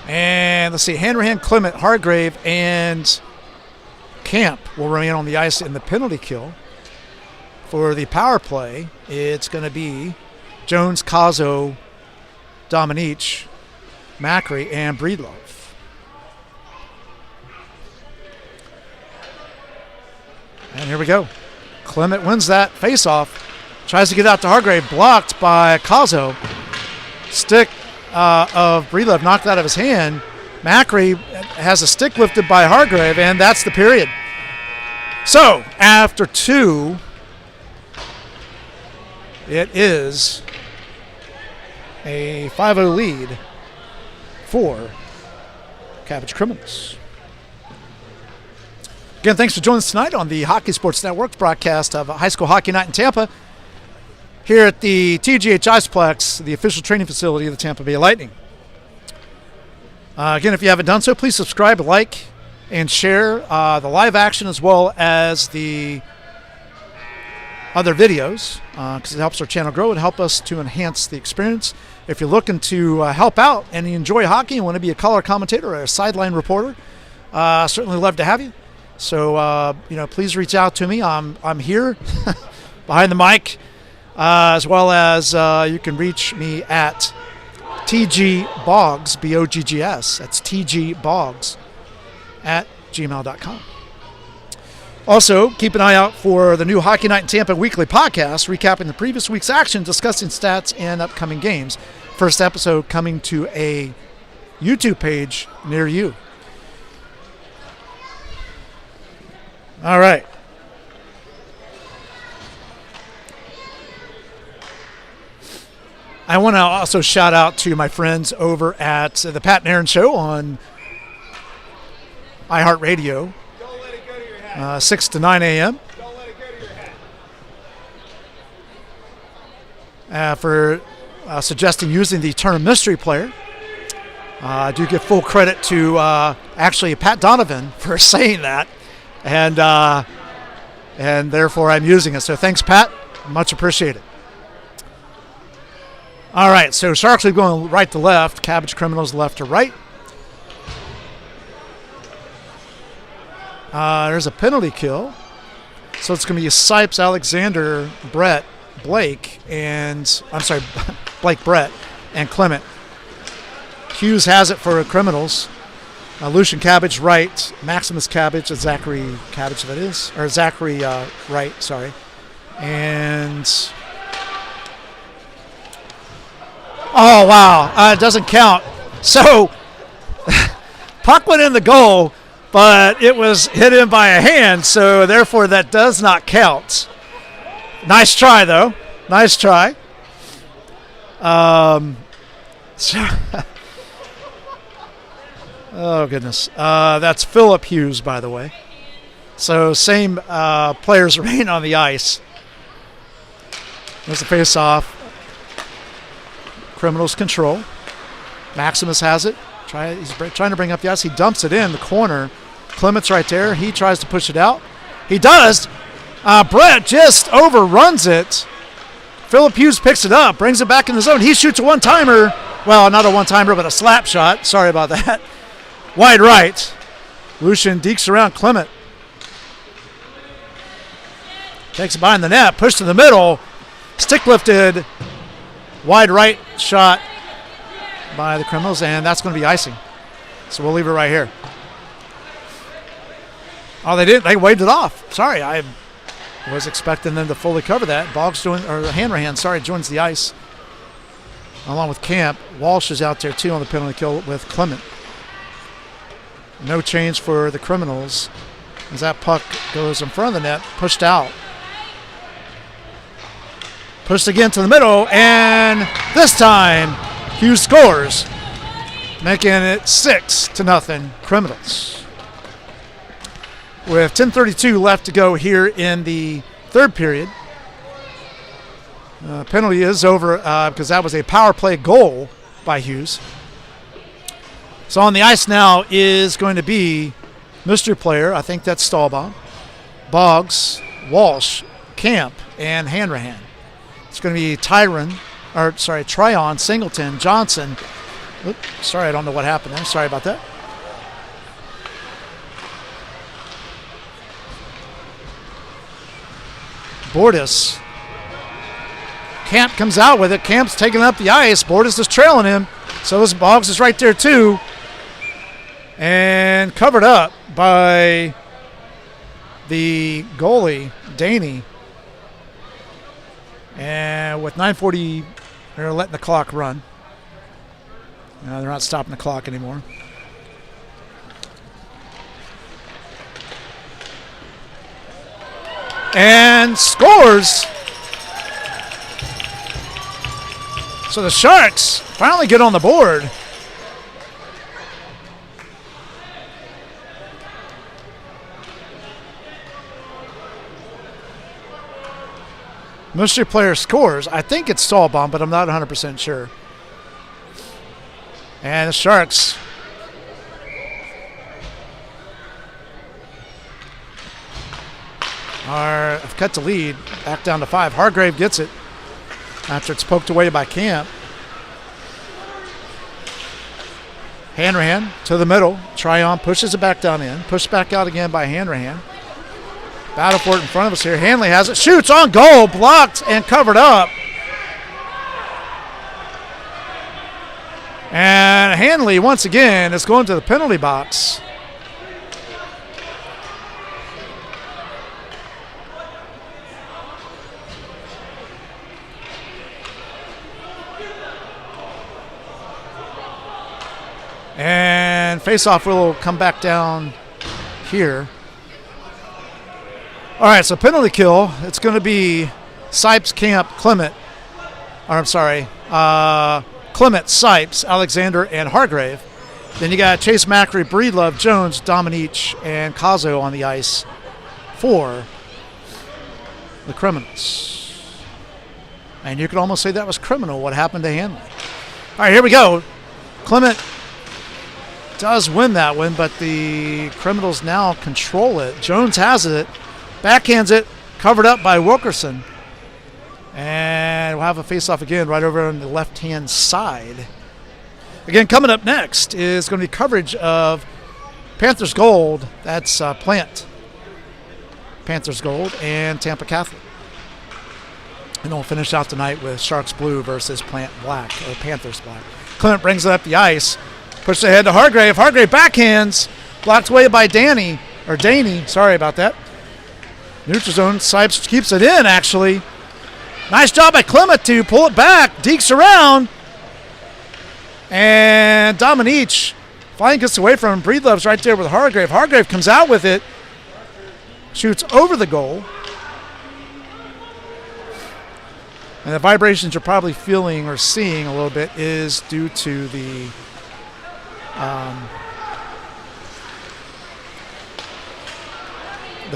And let's see, Hanrahan, Clement, Hargrave, and Camp will remain on the ice in the penalty kill. For the power play, it's going to be Jones, Cazzo, Dominic, Macri, and Breedlove. And here we go. Clement wins that faceoff. Tries to get out to Hargrave, blocked by Cazzo. Stick of Breedlove knocked out of his hand. Macri has a stick lifted by Hargrave, and that's the period. So, after 2, it is a 5-0 lead for Cabbage Criminals. Again, thanks for joining us tonight on the Hockey Sports Network's broadcast of High School Hockey Night in Tampa here at the TGH Iceplex, the official training facility of the Tampa Bay Lightning. Again, if you haven't done so, please subscribe, like, and share the live action as well as the other videos because it helps our channel grow and help us to enhance the experience. If you're looking to help out and you enjoy hockey and want to be a color commentator or a sideline reporter, certainly love to have you. So, please reach out to me. I'm here behind the mic, as well as you can reach me at TG Boggs, B-O-G-G-S. That's TG Boggs at gmail.com. Also, keep an eye out for the new Hockey Night in Tampa weekly podcast, recapping the previous week's action, discussing stats and upcoming games. First episode coming to a YouTube page near you. All right. I want to also shout out to my friends over at the Pat and Aaron Show on iHeartRadio, 6 to 9 a.m. For suggesting using the term mystery player. I do give full credit to actually Pat Donovan for saying that. And therefore I'm using it. So thanks, Pat. Much appreciated. All right, so Sharks are going right to left. Cabbage Criminals left to right. There's a penalty kill. So it's going to be Sipes, Alexander, Brett, Blake, and Blake, Brett, and Clement. Hughes has it for Criminals. Lucian Cabbage right, Maximus Cabbage, Zachary Cabbage that is, or Zachary right, sorry. And, oh wow, it doesn't count. So, puck went in the goal, but it was hit in by a hand, so therefore that does not count. Nice try though, nice try. Oh, goodness. That's Philip Hughes, by the way. So same players remain on the ice. There's the face-off. Criminals control. Maximus has it. He's trying to bring up the ice. He dumps it in the corner. Clement's right there. He tries to push it out. He does. Brett just overruns it. Philip Hughes picks it up, brings it back in the zone. He shoots a one-timer. Well, not a one-timer, but a slap shot. Sorry about that. Wide right. Lucian dekes around Clement. Takes it behind the net. Pushed to the middle. Stick lifted. Wide right shot by the Criminals, and that's going to be icing. So we'll leave it right here. Oh, they didn't. They waved it off. Sorry, I was expecting them to fully cover that. Boggs Hanrahan, joins the ice along with Camp. Walsh is out there too on the penalty kill with Clement. No change for the Criminals as that puck goes in front of the net, pushed out. Pushed again to the middle, and this time Hughes scores, making it 6-0 Criminals. With 10:32 left to go here in the third period. Penalty is over because that was a power play goal by Hughes. So on the ice now is going to be mystery player. I think that's Stahlbaum, Boggs, Walsh, Camp, and Hanrahan. It's going to be Tryon, Singleton, Johnson. Oops, sorry, I don't know what happened there. Sorry about that. Bordas. Camp comes out with it. Camp's taking up the ice. Bordas is trailing him. So this Boggs is right there too. And covered up by the goalie, Daney. And with 9:40, they're letting the clock run. They're not stopping the clock anymore. And scores. So the Sharks finally get on the board. Mystery player scores. I think it's Stahlbaum, but I'm not 100% sure. And the Sharks have cut the lead back down to 5. Hargrave gets it after it's poked away by Camp. Hanrahan to the middle. Tryon pushes it back down in. Pushed back out again by Hanrahan. Battle for it in front of us here. Hanley has it. Shoots on goal. Blocked and covered up. And Hanley, once again, is going to the penalty box. And face-off will come back down here. All right, so penalty kill. It's going to be Sipes, Camp, Clement. Or I'm sorry, Clement, Sipes, Alexander, and Hargrave. Then you got Chase Macri, Breedlove, Jones, Dominique, and Cazo on the ice for the Criminals. And you could almost say that was criminal what happened to Hanley. All right, here we go. Clement does win that one, but the Criminals now control it. Jones has it, backhands it, covered up by Wilkerson. And we'll have a face-off again right over on the left-hand side. Again, coming up next is going to be coverage of Panthers Gold. That's Plant. Panthers Gold and Tampa Catholic. And we'll finish out tonight with Sharks Blue versus Plant Black, or Panthers Black. Clement brings it up the ice. Pushes ahead to Hargrave. Hargrave backhands. Blocked away by Danny. Sorry about that. Neutral zone. Sipes keeps it in, actually. Nice job by Clement to pull it back. Dekes around. And Dominique finally gets away from him. Breedlove's right there with Hargrave. Hargrave comes out with it. Shoots over the goal. And the vibrations you're probably feeling or seeing a little bit is due to the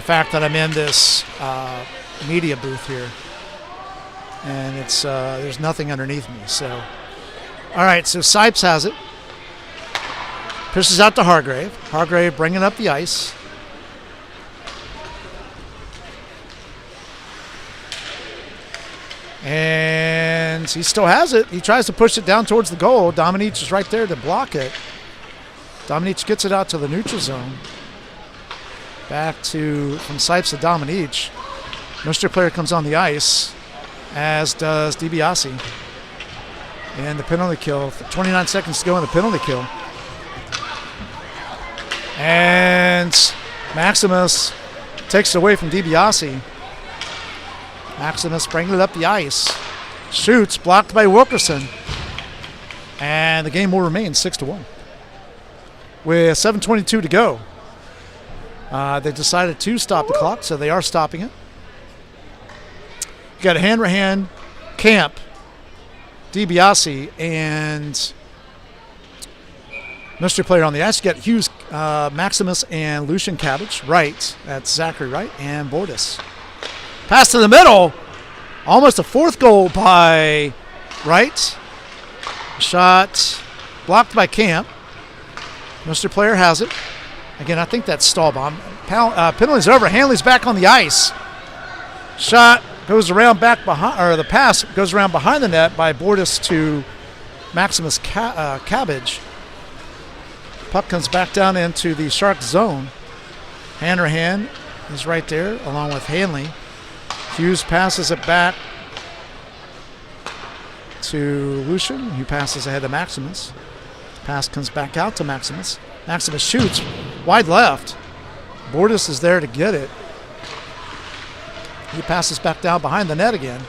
fact that I'm in this media booth here, and it's there's nothing underneath me. So, all right. So Sipes has it. Pushes out to Hargrave. Hargrave bringing up the ice. And he still has it. He tries to push it down towards the goal. Dominique is right there to block it. Dominique gets it out to the neutral zone. Back from Sipes to Dominique. Mystery player comes on the ice, as does DiBiase. And the penalty kill. 29 seconds to go in the penalty kill. And Maximus takes it away from DiBiase. Maximus bringing it up the ice. Shoots, blocked by Wilkerson. And the game will remain 6-1. With 7:22 to go. They decided to stop the clock, so they are stopping it. You got a hand-to-hand, Camp, DiBiase, and mystery player on the ice. You got Hughes, Maximus, and Lucian Cabbage. Right, that's Zachary Wright, and Bordas. Pass to the middle. Almost a fourth goal by Wright. Shot blocked by Camp. Mystery player has it. Again, I think that's Stahlbaum. Penalty's over. Hanley's back on the ice. Shot goes around back behind, or the pass goes around behind the net by Bordas to Maximus Cabbage. Puck comes back down into the Shark zone. Hanrahan is right there along with Hanley. Hughes passes it back to Lucian, who passes ahead to Maximus. Pass comes back out to Maximus. Maximus shoots wide left. Bordas is there to get it. He passes back down behind the net again.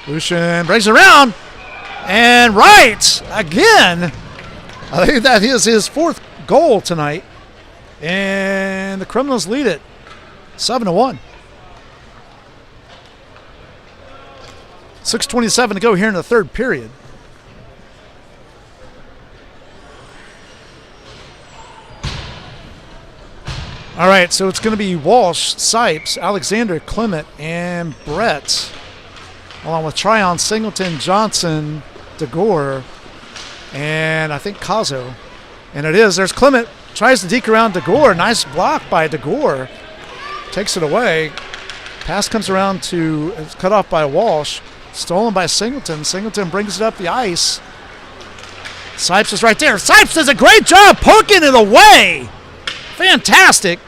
Lucian breaks around. And right again. I think that is his 4th goal tonight. And the Criminals lead it 7-1. 6:27 to go here in the 3rd period. All right, so it's going to be Walsh, Sipes, Alexander, Clement, and Brett, along with Tryon, Singleton, Johnson, DeGore, and I think Cazo. And it is. There's Clement. Tries to deke around DeGore. Nice block by DeGore. Takes it away. Pass comes around to, it's cut off by Walsh. Stolen by Singleton. Singleton brings it up the ice. Sipes is right there. Sipes does a great job poking it away. Fantastic.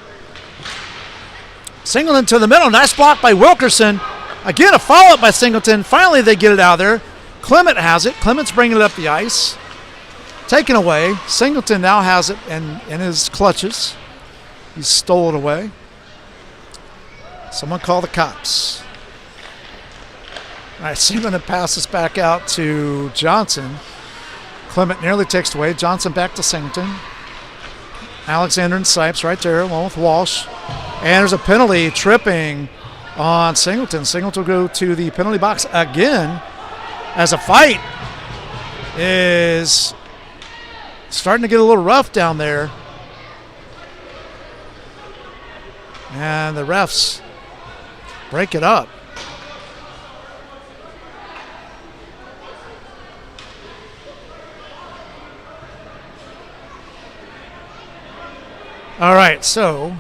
Singleton to the middle. Nice block by Wilkerson. Again, a follow-up by Singleton. Finally, they get it out there. Clement has it. Clement's bringing it up the ice. Taken away. Singleton now has it in his clutches. He stole it away. Someone call the cops. All right, Singleton passes back out to Johnson. Clement nearly takes it away. Johnson back to Singleton. Alexander and Sipes right there, along with Walsh. And there's a penalty, tripping on Singleton. Singleton will go to the penalty box again as a fight is starting to get a little rough down there. And the refs break it up. All right, so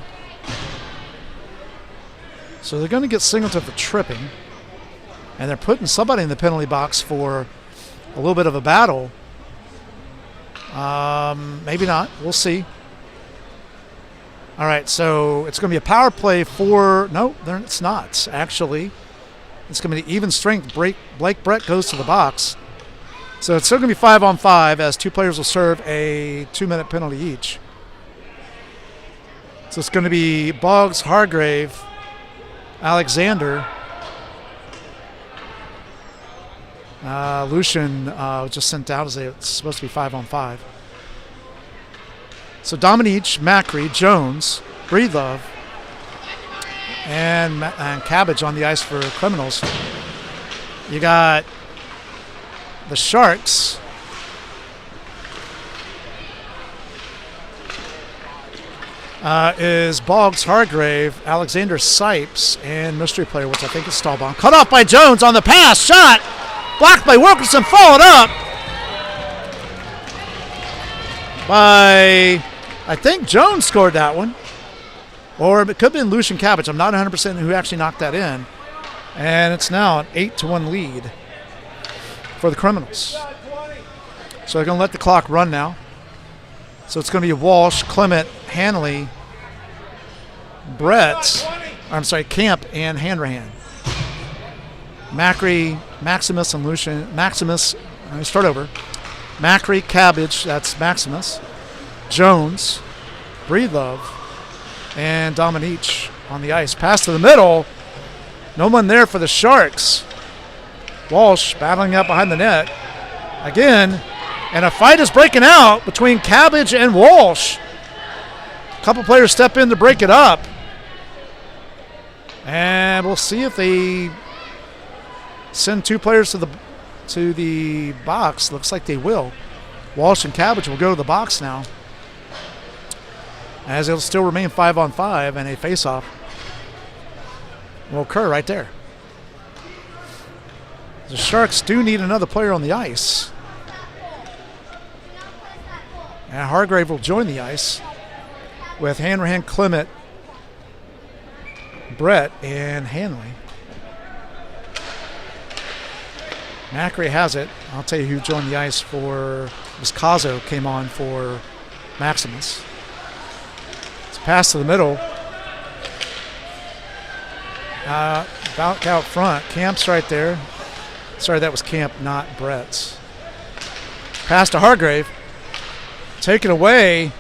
they're going to get Singleton for tripping, and they're putting somebody in the penalty box for a little bit of a battle. Maybe not. We'll see. All right, so it's going to be a power play for – no, it's not, actually. It's going to be even strength. Blake Brett goes to the box. So it's still going to be 5-on-5 as 2 players will serve a 2-minute penalty each. So it's going to be Boggs, Hargrave, Alexander. Lucian just sent out as it's supposed to be 5-on-5. So Dominique, Macri, Jones, Breedlove, and Cabbage on the ice for Criminals. You got the Sharks. Is Boggs, Hargrave, Alexander Sipes, and mystery player, which I think is Stahlbaum. Cut off by Jones on the pass. Shot. Blocked by Wilkerson. Followed up by, I think Jones scored that one. Or it could have been Lucian Cabbage. I'm not 100% who actually knocked that in. And it's now an 8-1 lead for the Criminals. So they're going to let the clock run now. So it's going to be Walsh, Clement, Hanley, Camp, and Hanrahan. Macri, Maximus, and Lucian. Maximus, let me start over. Macri, Cabbage, that's Maximus. Jones, Breedlove, and Dominique on the ice. Pass to the middle. No one there for the Sharks. Walsh battling up behind the net. Again. And a fight is breaking out between Cabbage and Walsh. A couple players step in to break it up. And we'll see if they send 2 players to the box. Looks like they will. Walsh and Cabbage will go to the box now, as it'll still remain 5-on-5, and a face-off will occur right there. The Sharks do need another player on the ice. And Hargrave will join the ice with Hanrahan, Clement, Brett, and Hanley. Macri has it. I'll tell you who joined the ice for Viscazo, came on for Maximus. It's a pass to the middle. Back out front. Camp's right there. Sorry, that was Camp, not Brett's. Pass to Hargrave. Taken away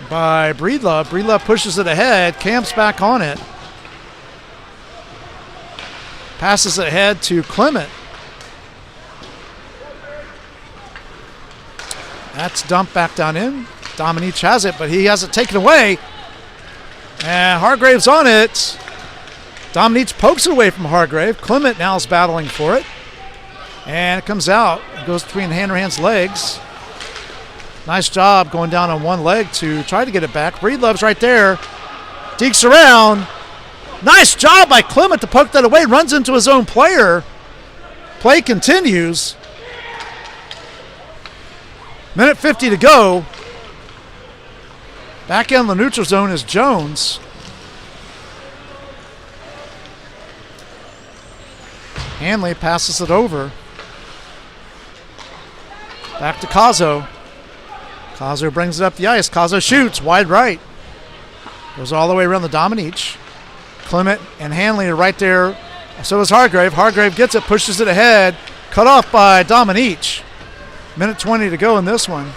by Breedlove. Breedlove pushes it ahead. Camp's back on it. Passes it ahead to Clement. That's dumped back down in. Dominique has it, but he has it taken away. And Hargrave's on it. Dominique pokes it away from Hargrave. Clement now is battling for it. And it comes out. It goes between Hanrahan's legs. Nice job going down on one leg to try to get it back. Breedlove's right there. Dekes around. Nice job by Clement to poke that away. Runs into his own player. Play continues. Minute 50 to go. Back in the neutral zone is Jones. Hanley passes it over. Back to Cazzo. Cazzo brings it up the ice. Cazzo shoots wide right. Goes all the way around the Dominique. Clement and Hanley are right there. So is Hargrave. Hargrave gets it, pushes it ahead. Cut off by Dominique. Minute 20 to go in this one.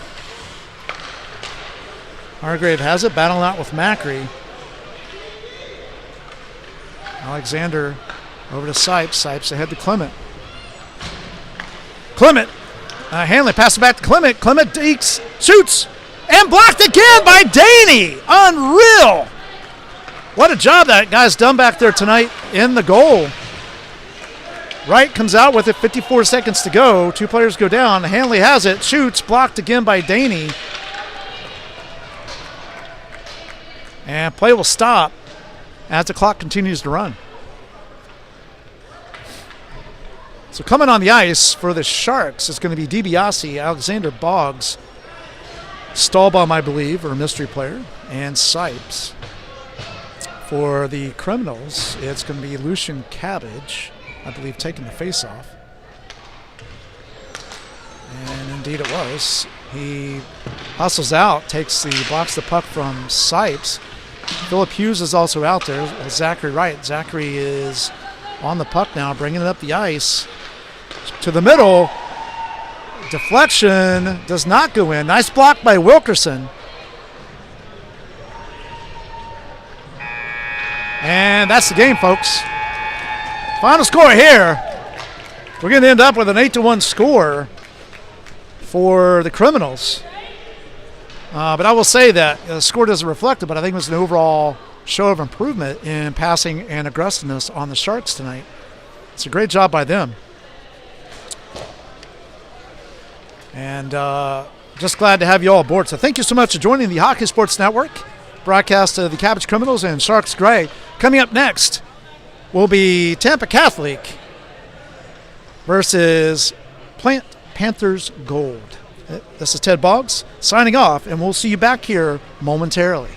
Hargrave has it, battling out with Macri. Alexander over to Sipes. Sipes ahead to Clement. Clement. Hanley passes it back to Clement. Clement dekes, shoots, and blocked again by Daney. Unreal. What a job that guy's done back there tonight in the goal. Wright comes out with it, 54 seconds to go. Two players go down. Hanley has it, shoots, blocked again by Daney. And play will stop as the clock continues to run. So coming on the ice for the Sharks is going to be DiBiase, Alexander Boggs, Stahlbaum, I believe, or mystery player, and Sipes. For the Criminals, it's going to be Lucian Cabbage, I believe, taking the face-off. And indeed it was. He hustles out, blocks the puck from Sipes. Philip Hughes is also out there. Zachary Wright. Zachary is on the puck now, bringing it up the ice to the middle. Deflection does not go in. Nice block by Wilkerson. And that's the game, folks. Final score here. We're going to end up with an 8-1 score for the Criminals. But I will say that the score doesn't reflect it, but I think it was an overall show of improvement in passing and aggressiveness on the Sharks tonight. It's a great job by them. And just glad to have you all aboard. So thank you so much for joining the Hockey Sports Network broadcast of the Cabbage Criminals and Sharks Gray. Coming up next will be Tampa Catholic versus Plant Panthers Gold. This is Ted Boggs signing off, and we'll see you back here momentarily.